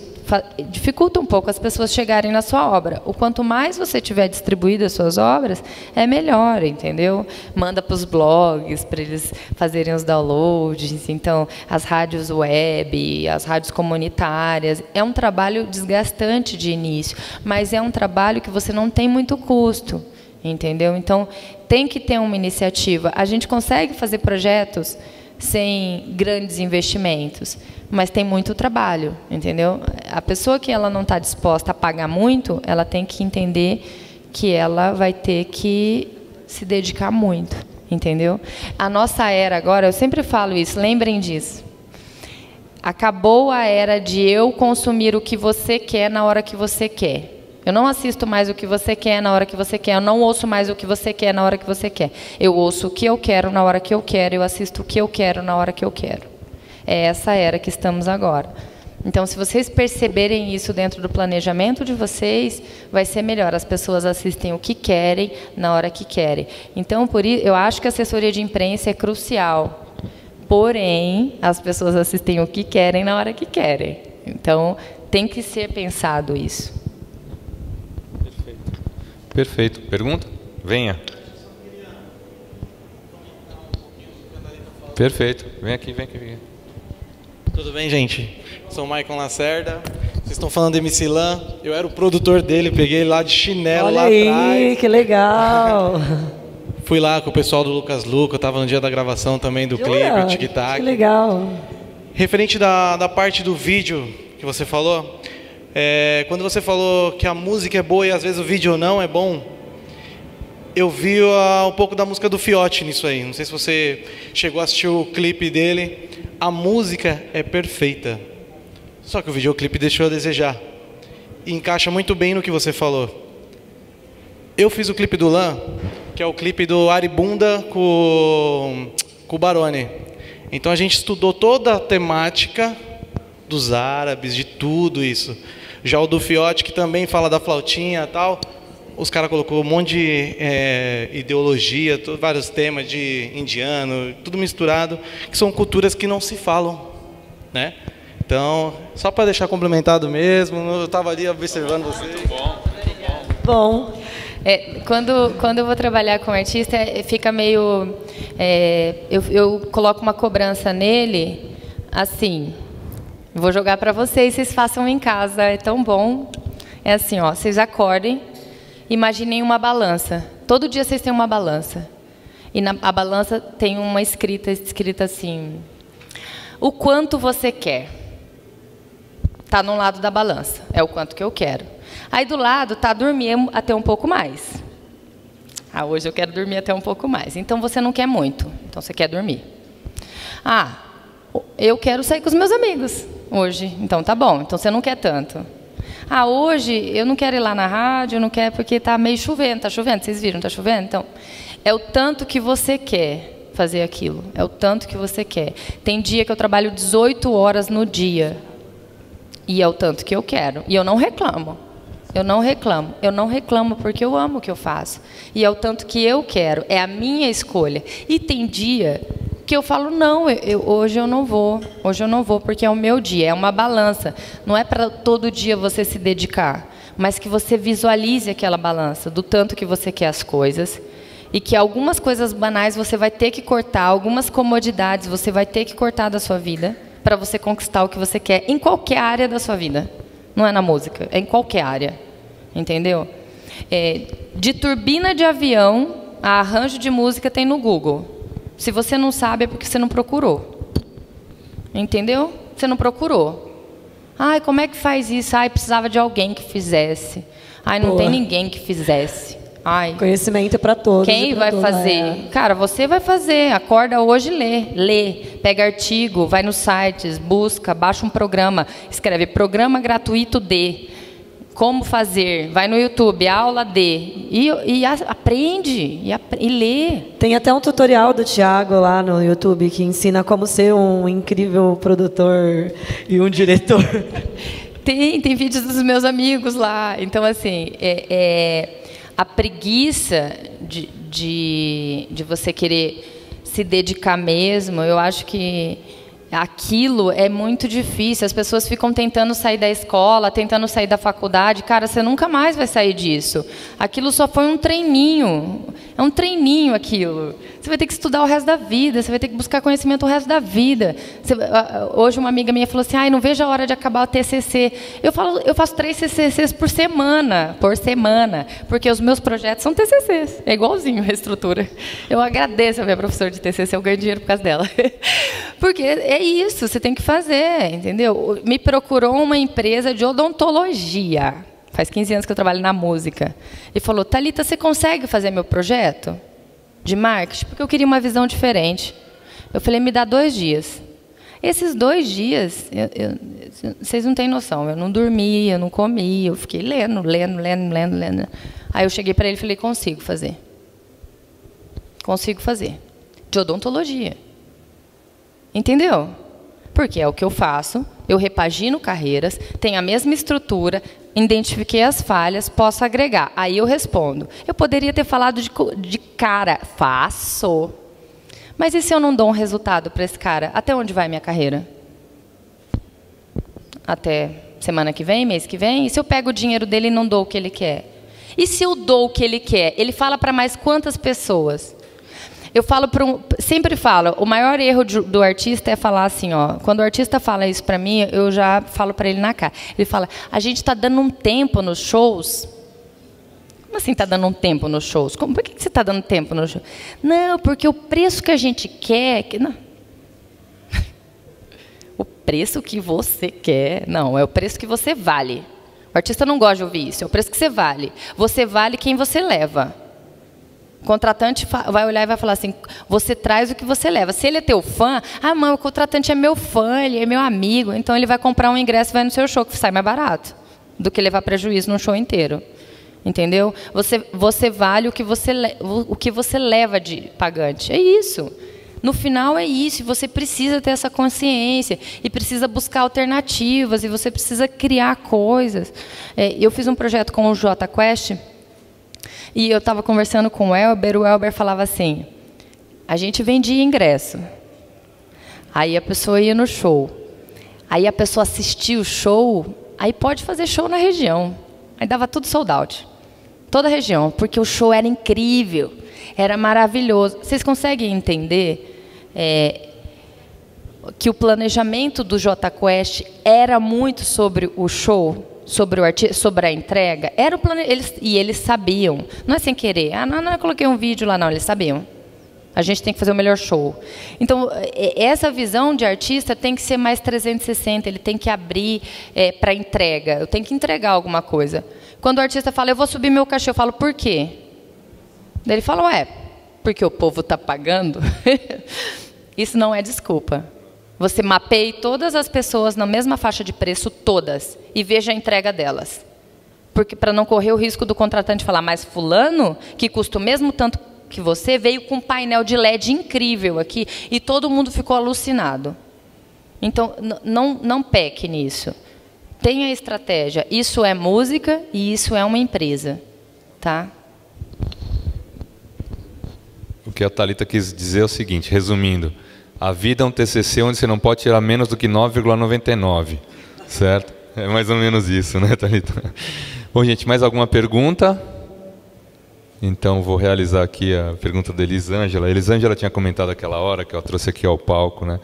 Speaker 2: dificulta um pouco as pessoas chegarem na sua obra. O quanto mais você tiver distribuído as suas obras, é melhor, entendeu? Manda para os blogs, para eles fazerem os downloads. Então, as rádios web, as rádios comunitárias. É um trabalho desgastante de início, mas é um trabalho que você não tem muito custo, entendeu? Então, tem que ter uma iniciativa. A gente consegue fazer projetos sem grandes investimentos, mas tem muito trabalho, entendeu? A pessoa que ela não está disposta a pagar muito, ela tem que entender que ela vai ter que se dedicar muito, entendeu? A nossa era agora, eu sempre falo isso, lembrem disso. Acabou a era de eu consumir o que você quer na hora que você quer. Eu não assisto mais o que você quer na hora que você quer. Eu não ouço mais o que você quer na hora que você quer. Eu ouço o que eu quero na hora que eu quero. Eu assisto o que eu quero na hora que eu quero. É essa era que estamos agora. Então, se vocês perceberem isso dentro do planejamento de vocês, vai ser melhor. As pessoas assistem o que querem na hora que querem. Então, por isso, eu acho que a assessoria de imprensa é crucial. Porém, as pessoas assistem o que querem na hora que querem. Então, tem que ser pensado isso.
Speaker 1: Perfeito. Pergunta? Venha. Perfeito. Vem aqui, vem aqui, vem aqui.
Speaker 9: Tudo bem, gente? Sou o Maicon Lacerda. Vocês estão falando do MC Lan. Eu era o produtor dele, peguei ele lá de chinelo.
Speaker 4: Olha
Speaker 9: lá
Speaker 4: aí,
Speaker 9: atrás.
Speaker 4: Que legal.
Speaker 9: Fui lá com o pessoal do Lucas Luca, eu estava no dia da gravação também do clipe, tic-tac.
Speaker 4: Que legal.
Speaker 9: Referente da parte do vídeo que você falou, quando você falou que a música é boa e às vezes o vídeo não é bom, eu vi um pouco da música do Fiote nisso aí. Não sei se você chegou a assistir o clipe dele. A música é perfeita, só que o videoclipe deixou a desejar. E encaixa muito bem no que você falou. Eu fiz o clipe do Lan, que é o clipe do Aribunda com o Barone. Então a gente estudou toda a temática dos árabes, de tudo isso. Já o do Fiote, que também fala da flautinha e tal, os caras colocou um monte de ideologia, vários temas de indiano, tudo misturado, que são culturas que não se falam, né? Então, só para deixar complementado mesmo, eu estava ali observando você. Muito bom, muito
Speaker 4: bom.
Speaker 2: Quando eu vou trabalhar com artista, fica meio... eu coloco uma cobrança nele, assim, vou jogar para vocês façam em casa, é tão bom. É assim, ó, vocês acordem, imaginem uma balança. Todo dia vocês têm uma balança. E a balança tem uma escrita assim, o quanto você quer. Está no lado da balança, é o quanto que eu quero. Aí do lado está dormir até um pouco mais. Hoje eu quero dormir até um pouco mais. Então você não quer muito, então você quer dormir. Eu quero sair com os meus amigos hoje, então tá bom, então você não quer tanto. Hoje eu não quero ir lá na rádio, eu não quero porque está meio chovendo, está chovendo, vocês viram, está chovendo? Então, é o tanto que você quer fazer aquilo, é o tanto que você quer. Tem dia que eu trabalho 18 horas no dia, e é o tanto que eu quero, e eu não reclamo. Eu não reclamo porque eu amo o que eu faço. E é o tanto que eu quero, é a minha escolha. E tem dia que eu falo, não, hoje eu não vou, porque é o meu dia, é uma balança. Não é para todo dia você se dedicar, mas que você visualize aquela balança, do tanto que você quer as coisas, e que algumas coisas banais você vai ter que cortar, algumas comodidades você vai ter que cortar da sua vida, para você conquistar o que você quer, em qualquer área da sua vida. Não é na música, é em qualquer área, entendeu? De turbina de avião a arranjo de música tem no Google. Se você não sabe, é porque você não procurou. Entendeu? Você não procurou. Ai, como é que faz isso? Ai, precisava de alguém que fizesse. Ai, não tem ninguém que fizesse. Ai,
Speaker 4: conhecimento é para todos.
Speaker 2: Quem vai fazer? Cara, você vai fazer. Acorda hoje e lê. Pega artigo, vai nos sites, busca, baixa um programa, escreve programa gratuito de como fazer, vai no YouTube, aula de, e aprende, e lê.
Speaker 4: Tem até um tutorial do Thiago lá no YouTube que ensina como ser um incrível produtor e um diretor.
Speaker 2: Tem vídeos dos meus amigos lá. Então, assim, a preguiça de você querer se dedicar mesmo, eu acho que aquilo é muito difícil. As pessoas ficam tentando sair da escola, tentando sair da faculdade. Cara, você nunca mais vai sair disso. Aquilo só foi um treininho. É um treininho aquilo. Você vai ter que estudar o resto da vida. Você vai ter que buscar conhecimento o resto da vida. Hoje uma amiga minha falou assim, ai, não vejo a hora de acabar o TCC. Eu faço 3 TCCs por semana. Porque os meus projetos são TCCs. É igualzinho a estrutura. Eu agradeço a minha professora de TCC, eu ganho dinheiro por causa dela. Porque é isso, você tem que fazer, entendeu? Me procurou uma empresa de odontologia, faz 15 anos que eu trabalho na música, e falou, Thalita, você consegue fazer meu projeto de marketing? Porque eu queria uma visão diferente. Eu falei, me dá 2 dias. Esses 2 dias, vocês não têm noção, eu não dormia, eu não comia, eu fiquei lendo. Aí eu cheguei para ele e falei, consigo fazer. De odontologia. Entendeu? Porque é o que eu faço, eu repagino carreiras, tenho a mesma estrutura, identifiquei as falhas, posso agregar. Aí eu respondo. Eu poderia ter falado de cara, faço. Mas e se eu não dou um resultado para esse cara? Até onde vai minha carreira? Até semana que vem, mês que vem? E se eu pego o dinheiro dele e não dou o que ele quer? E se eu dou o que ele quer? Ele fala para mais quantas pessoas? Eu falo sempre falo, o maior erro do artista é falar assim, ó. Quando o artista fala isso para mim, eu já falo para ele na cara. Ele fala, a gente está dando um tempo nos shows. Como assim está dando um tempo nos shows? Por que você está dando tempo nos shows? Não, porque o preço que a gente quer... Não. O preço que você quer... Não, é o preço que você vale. O artista não gosta de ouvir isso, é o preço que você vale. Você vale quem você leva. O contratante vai olhar e vai falar assim, você traz o que você leva. Se ele é teu fã, o contratante é meu fã, ele é meu amigo, então ele vai comprar um ingresso e vai no seu show, que sai mais barato do que levar prejuízo num show inteiro. Entendeu? Você vale o que você leva de pagante. É isso. No final é isso, e você precisa ter essa consciência, e precisa buscar alternativas, e você precisa criar coisas. Eu fiz um projeto com o Jota Quest, e eu estava conversando com o Elber falava assim, a gente vendia ingresso, aí a pessoa ia no show, aí a pessoa assistia o show, aí pode fazer show na região, aí dava tudo sold out, toda a região, porque o show era incrível, era maravilhoso. Vocês conseguem entender que o planejamento do Jota Quest era muito sobre o show? Sobre o artista, sobre a entrega, era o eles sabiam, não é sem querer, não, eu coloquei um vídeo lá, não, eles sabiam. A gente tem que fazer o melhor show. Então, essa visão de artista tem que ser mais 360, ele tem que abrir para entrega, eu tenho que entregar alguma coisa. Quando o artista fala, eu vou subir meu cachê, eu falo, por quê? Daí ele fala, porque o povo está pagando. Isso não é desculpa. Você mapeie todas as pessoas na mesma faixa de preço, todas, e veja a entrega delas. Porque para não correr o risco do contratante falar, mas fulano, que custa o mesmo tanto que você, veio com um painel de LED incrível aqui, e todo mundo ficou alucinado. Então, não peque nisso. Tenha estratégia. Isso é música e isso é uma empresa. Tá?
Speaker 1: O que a Thalita quis dizer é o seguinte, resumindo, A vida é um TCC onde você não pode tirar menos do que 9,99, certo? É mais ou menos isso, né, Thalita? Bom, gente, mais alguma pergunta? Então, vou realizar aqui a pergunta da Elisângela. A Elisângela tinha comentado aquela hora, que eu trouxe aqui ao palco, né?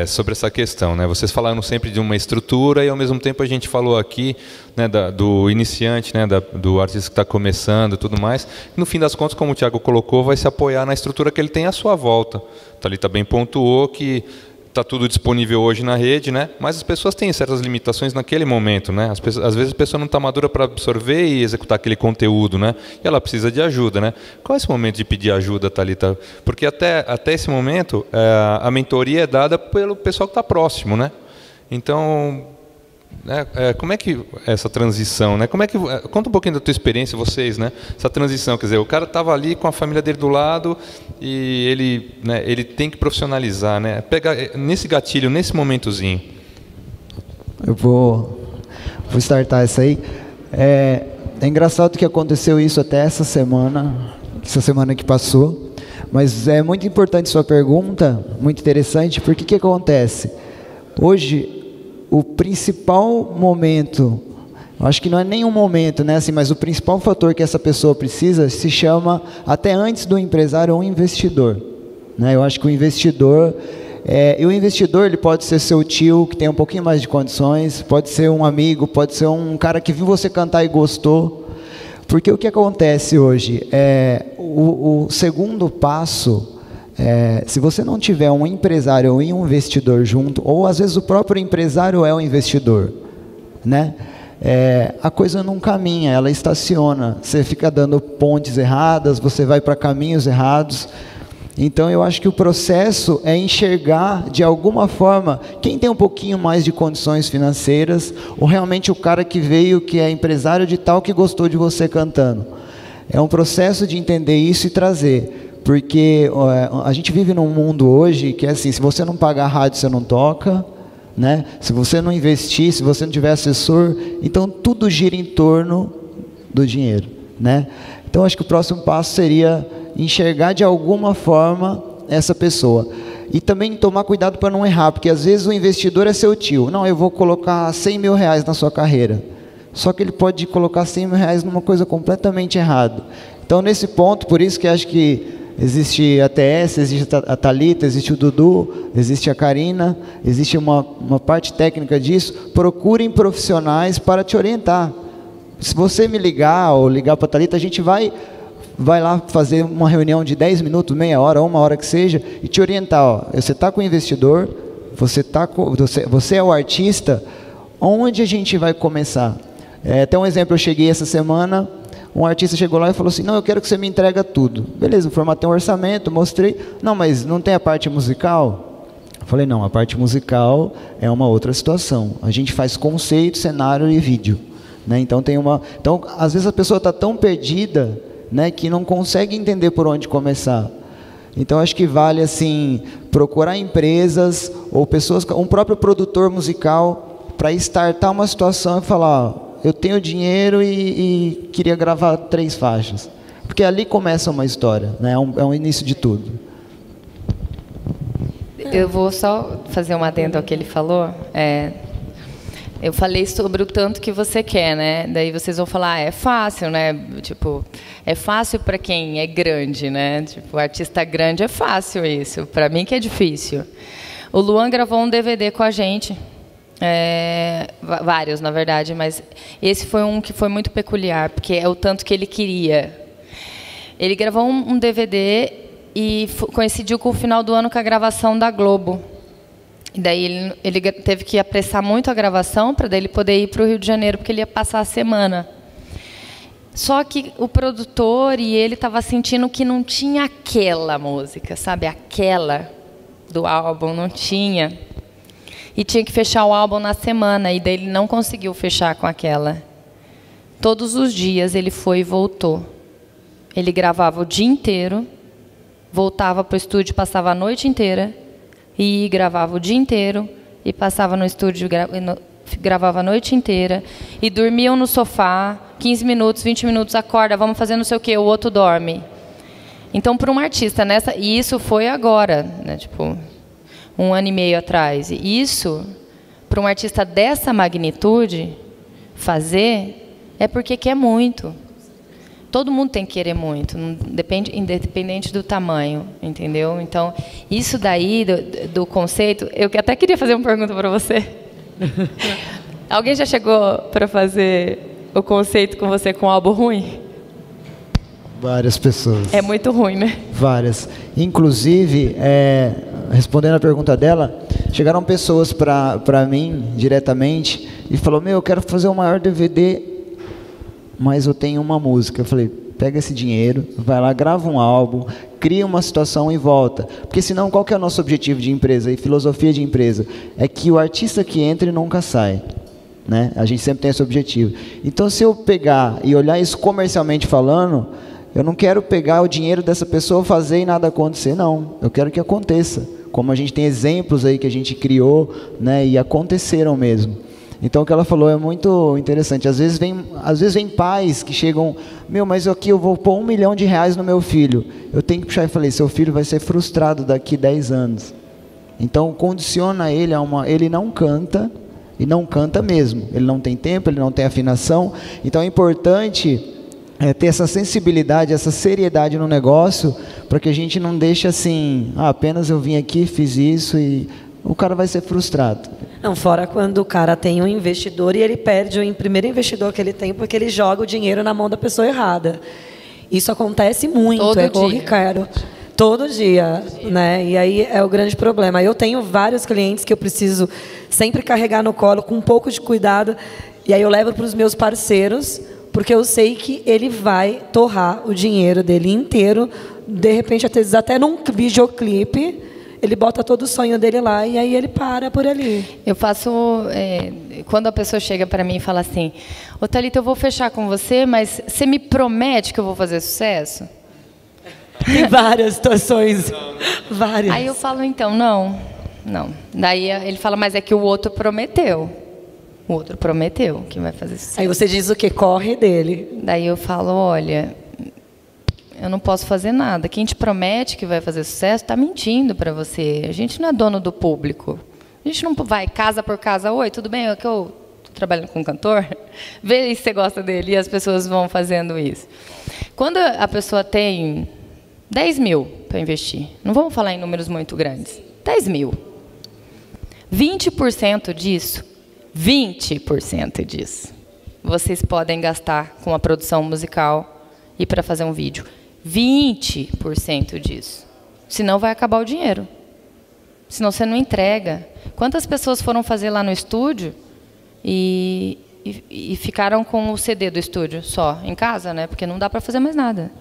Speaker 1: Sobre essa questão, né? Vocês falaram sempre de uma estrutura e, ao mesmo tempo, a gente falou aqui, né, do iniciante, né, do artista que está começando e tudo mais. No fim das contas, como o Thiago colocou, vai se apoiar na estrutura que ele tem à sua volta. Thalita bem pontuou que está tudo disponível hoje na rede, né? Mas as pessoas têm certas limitações naquele momento, né? Às vezes a pessoa não está madura para absorver e executar aquele conteúdo, né? E ela precisa de ajuda, né? Qual é esse momento de pedir ajuda, Thalita? Porque até esse momento a mentoria é dada pelo pessoal que está próximo, né? Então, como é que essa transição, né? Conta um pouquinho da tua experiência, vocês, né? Essa transição, quer dizer, o cara estava ali com a família dele do lado e ele tem que profissionalizar, né? Pegar nesse gatilho, nesse momentozinho.
Speaker 5: Eu vou startar essa aí. É engraçado que aconteceu isso até essa semana que passou, mas é muito importante sua pergunta, muito interessante, porque o que acontece? Hoje, o principal momento, acho que não é nenhum momento, né, assim, mas o principal fator que essa pessoa precisa se chama, até antes do empresário, um investidor, né? Eu acho que o investidor, ele pode ser seu tio, que tem um pouquinho mais de condições, pode ser um amigo, pode ser um cara que viu você cantar e gostou, porque o que acontece hoje, o segundo passo, se você não tiver um empresário e um investidor junto, ou às vezes o próprio empresário é o investidor, né? A coisa não caminha, ela estaciona, você fica dando pontes erradas, você vai para caminhos errados. Então eu acho que o processo é enxergar de alguma forma quem tem um pouquinho mais de condições financeiras, ou realmente o cara que veio, que é empresário de tal, que gostou de você cantando. É um processo de entender isso e trazer. Porque a gente vive num mundo hoje que é assim, se você não pagar a rádio, você não toca, né? Se você não investir, se você não tiver assessor, então tudo gira em torno do dinheiro, né? Então acho que o próximo passo seria enxergar de alguma forma essa pessoa. E também tomar cuidado para não errar, porque às vezes o investidor é seu tio. Não, eu vou colocar 100 mil reais na sua carreira. Só que ele pode colocar 100 mil reais numa coisa completamente errada. Então nesse ponto, por isso que acho que existe a TS, existe a Thalita, existe o Dudu, existe a Karina, existe uma parte técnica disso. Procurem profissionais para te orientar. Se você me ligar ou ligar para a Thalita, a gente vai lá fazer uma reunião de 10 minutos, meia hora, uma hora que seja, e te orientar. Ó, você está com o investidor, você é o artista, onde a gente vai começar? Até um exemplo, eu cheguei essa semana, um artista chegou lá e falou assim, não, eu quero que você me entregue tudo. Beleza, formatei um orçamento, mostrei. Não, mas não tem a parte musical? Eu falei, não, a parte musical é uma outra situação. A gente faz conceito, cenário e vídeo, né? Então, às vezes a pessoa está tão perdida, né, que não consegue entender por onde começar. Então, acho que vale assim, procurar empresas ou pessoas, um próprio produtor musical, para startar uma situação e falar, ó, eu tenho dinheiro e queria gravar 3 faixas. Porque ali começa uma história, né? É um início de tudo.
Speaker 2: Eu vou só fazer um adendo ao que ele falou. Eu falei sobre o tanto que você quer, né? Daí vocês vão falar, é fácil, né? Tipo, é fácil para quem é grande, né? Tipo, artista grande é fácil isso. Para mim que é difícil. O Luan gravou um DVD com a gente. Vários, na verdade, mas esse foi um que foi muito peculiar, porque é o tanto que ele queria. Ele gravou um DVD e coincidiu com o final do ano com a gravação da Globo. E daí ele teve que apressar muito a gravação para daí ele poder ir para o Rio de Janeiro, porque ele ia passar a semana. Só que o produtor e ele estava sentindo que não tinha aquela música, sabe? Aquela do álbum, não tinha. E tinha que fechar o álbum na semana, e daí ele não conseguiu fechar com aquela. Todos os dias ele foi e voltou. Ele gravava o dia inteiro, voltava para o estúdio, passava a noite inteira, e gravava o dia inteiro, e passava no estúdio, gravava a noite inteira, e dormiam no sofá, 15 minutos, 20 minutos, acorda, vamos fazer não sei o quê, o outro dorme. Então, para um artista nessa, e isso foi agora, né, tipo, 1 ano e meio atrás. E isso, para um artista dessa magnitude, fazer é porque quer muito. Todo mundo tem que querer muito, independente do tamanho, entendeu? Então, isso daí do conceito, eu até queria fazer uma pergunta para você. Alguém já chegou para fazer o conceito com você com álbum ruim?
Speaker 5: Várias pessoas.
Speaker 2: É muito ruim, né?
Speaker 5: Várias. Inclusive, respondendo a pergunta dela, chegaram pessoas para mim diretamente e falou: meu, eu quero fazer o maior DVD, mas eu tenho uma música. Eu falei: pega esse dinheiro, vai lá, grava um álbum, cria uma situação e volta. Porque senão, qual que é o nosso objetivo de empresa e filosofia de empresa? É que o artista que entra nunca sai. Né? A gente sempre tem esse objetivo. Então, se eu pegar e olhar isso comercialmente falando, eu não quero pegar o dinheiro dessa pessoa, fazer e nada acontecer, não. Eu quero que aconteça. Como a gente tem exemplos aí que a gente criou, né, e aconteceram mesmo. Então, o que ela falou é muito interessante. Às vezes vem pais que chegam: meu, mas aqui eu vou pôr R$1 milhão no meu filho. Eu tenho que puxar e falei: seu filho vai ser frustrado daqui 10 anos. Então, condiciona ele a ele não canta, e não canta mesmo. Ele não tem tempo, ele não tem afinação. Então, é importante ter essa sensibilidade, essa seriedade no negócio, para que a gente não deixe assim: apenas eu vim aqui, fiz isso, e o cara vai ser frustrado.
Speaker 4: Não, fora quando o cara tem um investidor e ele perde o primeiro investidor que ele tem porque ele joga o dinheiro na mão da pessoa errada. Isso acontece muito,
Speaker 2: todo
Speaker 4: corriqueiro. Todo dia, né? E aí é o grande problema. Eu tenho vários clientes que eu preciso sempre carregar no colo com um pouco de cuidado, e aí eu levo para os meus parceiros, porque eu sei que ele vai torrar o dinheiro dele inteiro, de repente até num videoclipe, ele bota todo o sonho dele lá e aí ele para por ali.
Speaker 2: Eu faço, quando a pessoa chega para mim e fala assim: ô Thalita, eu vou fechar com você, mas você me promete que eu vou fazer sucesso?
Speaker 4: Tem várias situações, várias.
Speaker 2: Aí eu falo: então, não. Daí ele fala: mas é que o outro prometeu. O outro prometeu que vai fazer sucesso.
Speaker 4: Aí você diz o quê? Corre dele.
Speaker 2: Daí eu falo: olha, eu não posso fazer nada. Quem te promete que vai fazer sucesso está mentindo para você. A gente não é dono do público. A gente não vai casa por casa: oi, tudo bem? É que eu estou trabalhando com um cantor. Vê se você gosta dele. E as pessoas vão fazendo isso. Quando a pessoa tem 10 mil para investir, não vamos falar em números muito grandes, 10 mil. 20% disso, vocês podem gastar com a produção musical e para fazer um vídeo. 20% disso. Senão vai acabar o dinheiro. Senão você não entrega. Quantas pessoas foram fazer lá no estúdio e ficaram com o CD do estúdio só, em casa, né? Porque não dá para fazer mais nada.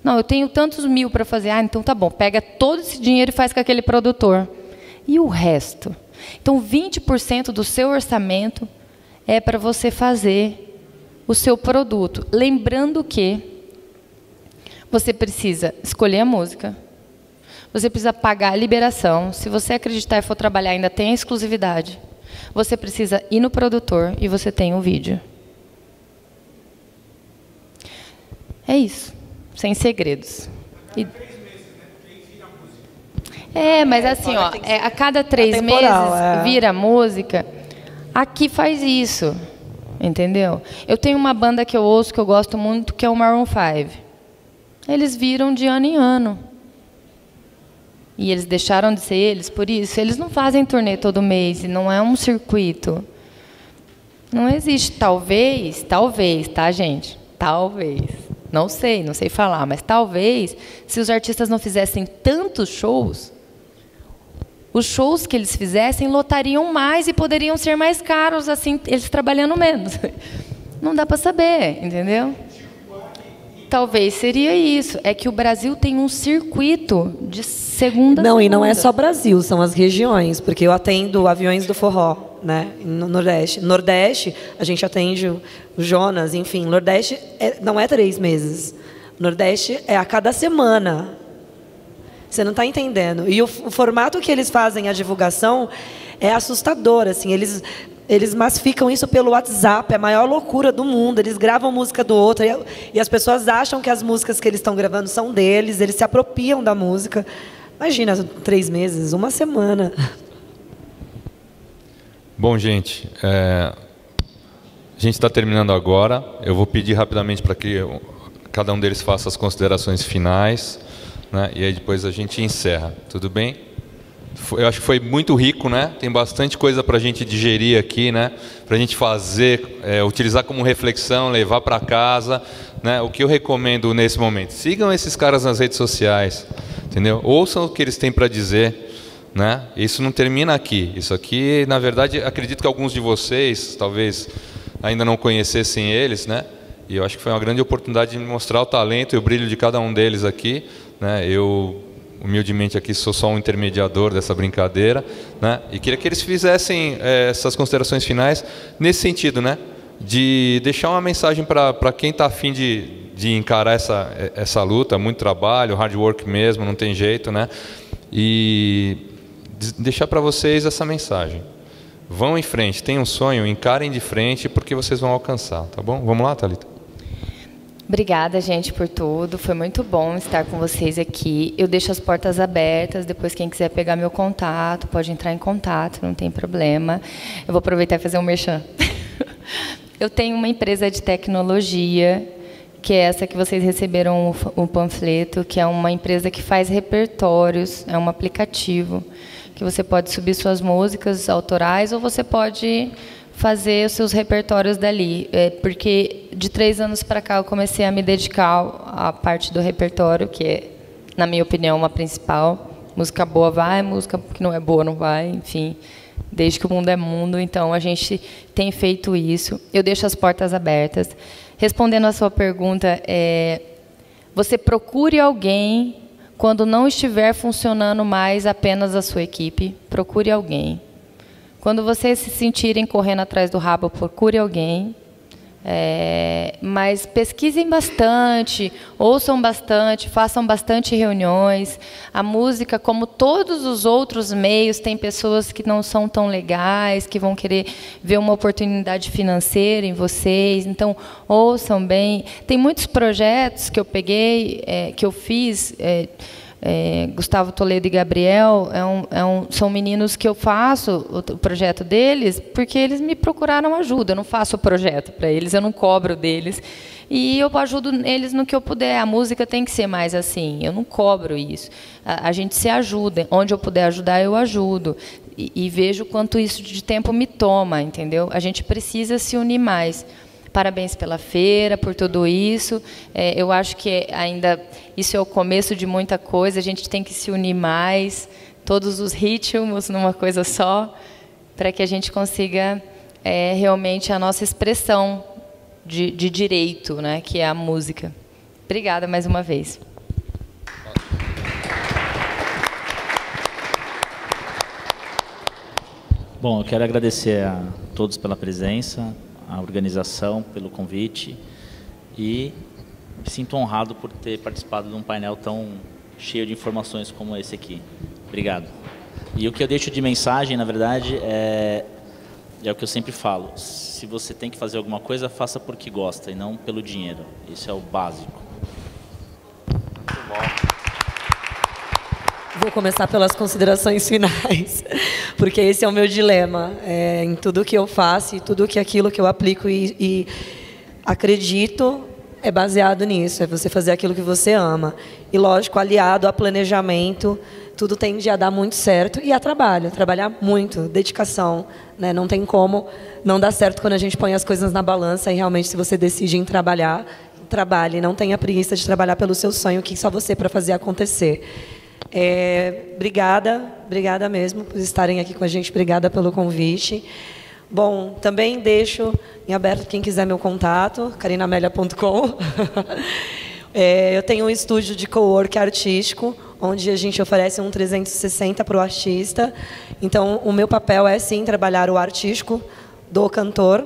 Speaker 2: Não, eu tenho tantos mil para fazer. Então tá bom, pega todo esse dinheiro e faz com aquele produtor. E o resto? Então, 20% do seu orçamento é para você fazer o seu produto. Lembrando que você precisa escolher a música, você precisa pagar a liberação. Se você acreditar e for trabalhar, ainda tem a exclusividade. Você precisa ir no produtor e você tem o vídeo. É isso. Sem segredos. Mas assim, ó, a cada 3 meses vira música. Aqui faz isso, entendeu? Eu tenho uma banda que eu ouço, que eu gosto muito, que é o Maroon 5. Eles viram de ano em ano. E eles deixaram de ser eles por isso. Eles não fazem turnê todo mês, e não é um circuito. Não existe. Talvez, tá, gente? Talvez. Não sei falar, mas talvez, se os artistas não fizessem tantos shows, os shows que eles fizessem lotariam mais e poderiam ser mais caros, assim, eles trabalhando menos. Não dá para saber, entendeu? Talvez seria isso. É que o Brasil tem um circuito de segunda.
Speaker 4: Não, e não é só Brasil, são as regiões, porque eu atendo Aviões do Forró, né, no Nordeste. Nordeste, a gente atende o Jonas, enfim. Nordeste não é 3 meses. Nordeste é a cada semana. Você não está entendendo. E o formato que eles fazem a divulgação é assustador. Assim, eles Eles massificam isso pelo WhatsApp, é a maior loucura do mundo. Eles gravam música do outro e as pessoas acham que as músicas que eles estão gravando são deles, eles se apropriam da música. Imagina, 3 meses, 1 semana.
Speaker 1: Bom, gente, a gente está terminando agora. Eu vou pedir rapidamente para que cada um deles faça as considerações finais, né? E aí depois a gente encerra. Tudo bem? Eu acho que foi muito rico, né? Tem bastante coisa para a gente digerir aqui, né? Para a gente fazer, utilizar como reflexão, levar para casa, né? O que eu recomendo nesse momento? Sigam esses caras nas redes sociais, entendeu? Ouçam o que eles têm para dizer, né? Isso não termina aqui. Isso aqui, na verdade, acredito que alguns de vocês, talvez, ainda não conhecessem eles, né? E eu acho que foi uma grande oportunidade de mostrar o talento e o brilho de cada um deles aqui, né? Eu, humildemente aqui, sou só um intermediador dessa brincadeira, né? E queria que eles fizessem essas considerações finais nesse sentido, né? De deixar uma mensagem para quem está a fim de encarar essa luta, muito trabalho, hard work mesmo, não tem jeito, né? E deixar para vocês essa mensagem. Vão em frente, tenham um sonho, encarem de frente, porque vocês vão alcançar, tá bom? Vamos lá, Thalita?
Speaker 2: Obrigada, gente, por tudo. Foi muito bom estar com vocês aqui. Eu deixo as portas abertas. Depois, quem quiser pegar meu contato, pode entrar em contato, não tem problema. Eu vou aproveitar e fazer um merchan. Eu tenho uma empresa de tecnologia, que é essa que vocês receberam o panfleto, que é uma empresa que faz repertórios, é um aplicativo, que você pode subir suas músicas autorais ou você pode fazer os seus repertórios dali, porque de 3 anos para cá eu comecei a me dedicar à parte do repertório, que é, na minha opinião, a principal. Música boa vai, música que não é boa não vai, enfim, desde que o mundo é mundo, então a gente tem feito isso. Eu deixo as portas abertas. Respondendo a sua pergunta, você procure alguém quando não estiver funcionando mais apenas a sua equipe, procure alguém. Quando vocês se sentirem correndo atrás do rabo, procure alguém. Mas pesquisem bastante, ouçam bastante, façam bastante reuniões. A música, como todos os outros meios, tem pessoas que não são tão legais, que vão querer ver uma oportunidade financeira em vocês. Então, ouçam bem. Tem muitos projetos que eu peguei, que eu fiz. Gustavo Toledo e Gabriel são meninos que eu faço o projeto deles porque eles me procuraram ajuda. Eu não faço o projeto para eles, eu não cobro deles. E eu ajudo eles no que eu puder. A música tem que ser mais assim, eu não cobro isso. A gente se ajuda. Onde eu puder ajudar, eu ajudo. E vejo quanto isso de tempo me toma, entendeu? A gente precisa se unir mais. Parabéns pela feira, por tudo isso. Eu acho que ainda isso é o começo de muita coisa. A gente tem que se unir mais, todos os ritmos numa coisa só, para que a gente consiga realmente a nossa expressão de direito, né, que é a música. Obrigada mais uma vez.
Speaker 3: Bom, eu quero agradecer a todos pela presença, a organização pelo convite e me sinto honrado por ter participado de um painel tão cheio de informações como esse aqui. Obrigado. E o que eu deixo de mensagem, na verdade, é o que eu sempre falo. Se você tem que fazer alguma coisa, faça porque gosta e não pelo dinheiro. Isso é o básico.
Speaker 1: Muito bom.
Speaker 4: Vou começar pelas considerações finais, porque esse é o meu dilema. Em tudo que eu faço e tudo aquilo que eu aplico e acredito é baseado nisso, é você fazer aquilo que você ama. E, lógico, aliado a planejamento, tudo tende a dar muito certo e a trabalho, trabalhar muito, dedicação, né? Não tem como não dar certo quando a gente põe as coisas na balança e realmente se você decide em trabalhar, trabalhe, não tenha preguiça de trabalhar pelo seu sonho, que só você para fazer acontecer. Obrigada mesmo por estarem aqui com a gente, obrigada pelo convite. Bom, também deixo em aberto quem quiser meu contato, carinamelia.com. Eu tenho um estúdio de cowork artístico, onde a gente oferece um 360 para o artista. Então, o meu papel é, sim, trabalhar o artístico do cantor,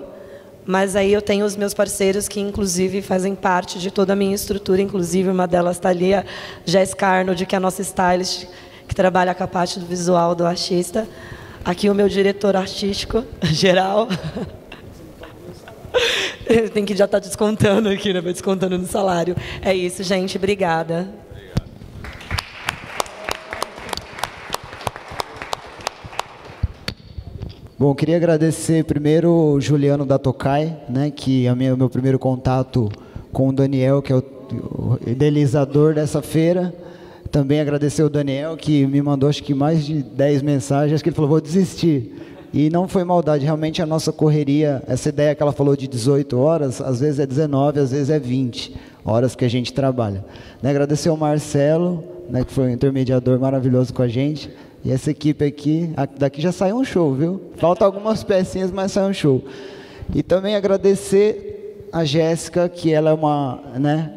Speaker 4: mas aí eu tenho os meus parceiros que, inclusive, fazem parte de toda a minha estrutura, inclusive uma delas está ali, a Jess Carnode, que é a nossa stylist, que trabalha com a parte do visual do artista. Aqui o meu diretor artístico geral. Tem que já estar descontando aqui, né? Descontando no salário. É isso, gente. Obrigada.
Speaker 5: Bom, queria agradecer primeiro o Juliano da Tokai, né, que é o meu primeiro contato com o Daniel, que é o idealizador dessa feira. Também agradecer o Daniel, que me mandou acho que mais de 10 mensagens, acho que ele falou, vou desistir. E não foi maldade, realmente a nossa correria, essa ideia que ela falou de 18 horas, às vezes é 19, às vezes é 20 horas que a gente trabalha. Né, agradecer ao Marcelo, né, que foi um intermediador maravilhoso com a gente. E essa equipe aqui, daqui já saiu um show, viu? Faltam algumas pecinhas, mas saiu um show. E também agradecer a Jéssica, que ela é uma, né?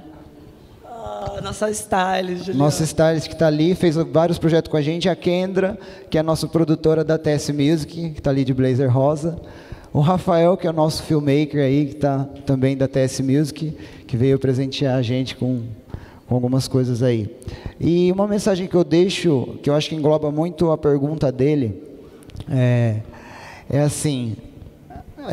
Speaker 4: Nossa stylist, Juliana.
Speaker 5: Nossa stylist que está ali, fez vários projetos com a gente. A Kendra, que é a nossa produtora da TS Music, que está ali de blazer rosa. O Rafael, que é o nosso filmmaker aí, que está também da TS Music, que veio presentear a gente com algumas coisas aí. E uma mensagem que eu deixo, que eu acho que engloba muito a pergunta dele, é assim,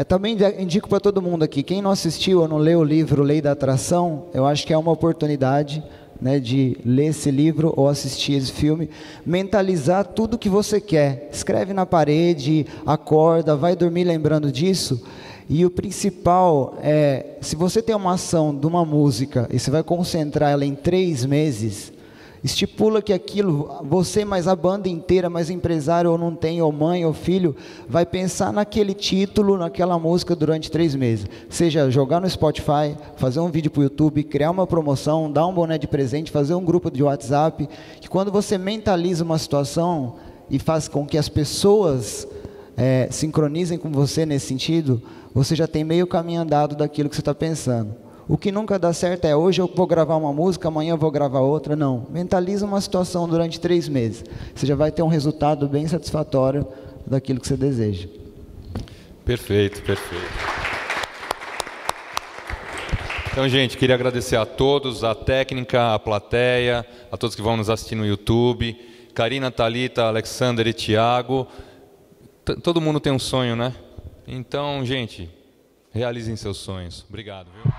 Speaker 5: também indico para todo mundo aqui, quem não assistiu ou não leu o livro Lei da Atração, eu acho que é uma oportunidade, né, de ler esse livro ou assistir esse filme, mentalizar tudo que você quer, escreve na parede, acorda, vai dormir lembrando disso. E o principal é, se você tem uma ação de uma música e você vai concentrar ela em 3 meses, estipula que aquilo, você mais a banda inteira, mais empresário ou não tem, ou mãe ou filho, vai pensar naquele título, naquela música durante 3 meses. Seja jogar no Spotify, fazer um vídeo para o YouTube, criar uma promoção, dar um boné de presente, fazer um grupo de WhatsApp, que quando você mentaliza uma situação e faz com que as pessoas sincronizem com você nesse sentido, você já tem meio caminho andado daquilo que você está pensando. O que nunca dá certo é, hoje eu vou gravar uma música, amanhã eu vou gravar outra. Não, mentaliza uma situação durante 3 meses. Você já vai ter um resultado bem satisfatório daquilo que você deseja.
Speaker 1: Perfeito, perfeito. Então, gente, queria agradecer a todos, a técnica, a plateia, a todos que vão nos assistir no YouTube, Karina, Thalita, Alexander e Thiago. Todo mundo tem um sonho, né? Então, gente, realizem seus sonhos. Obrigado, viu?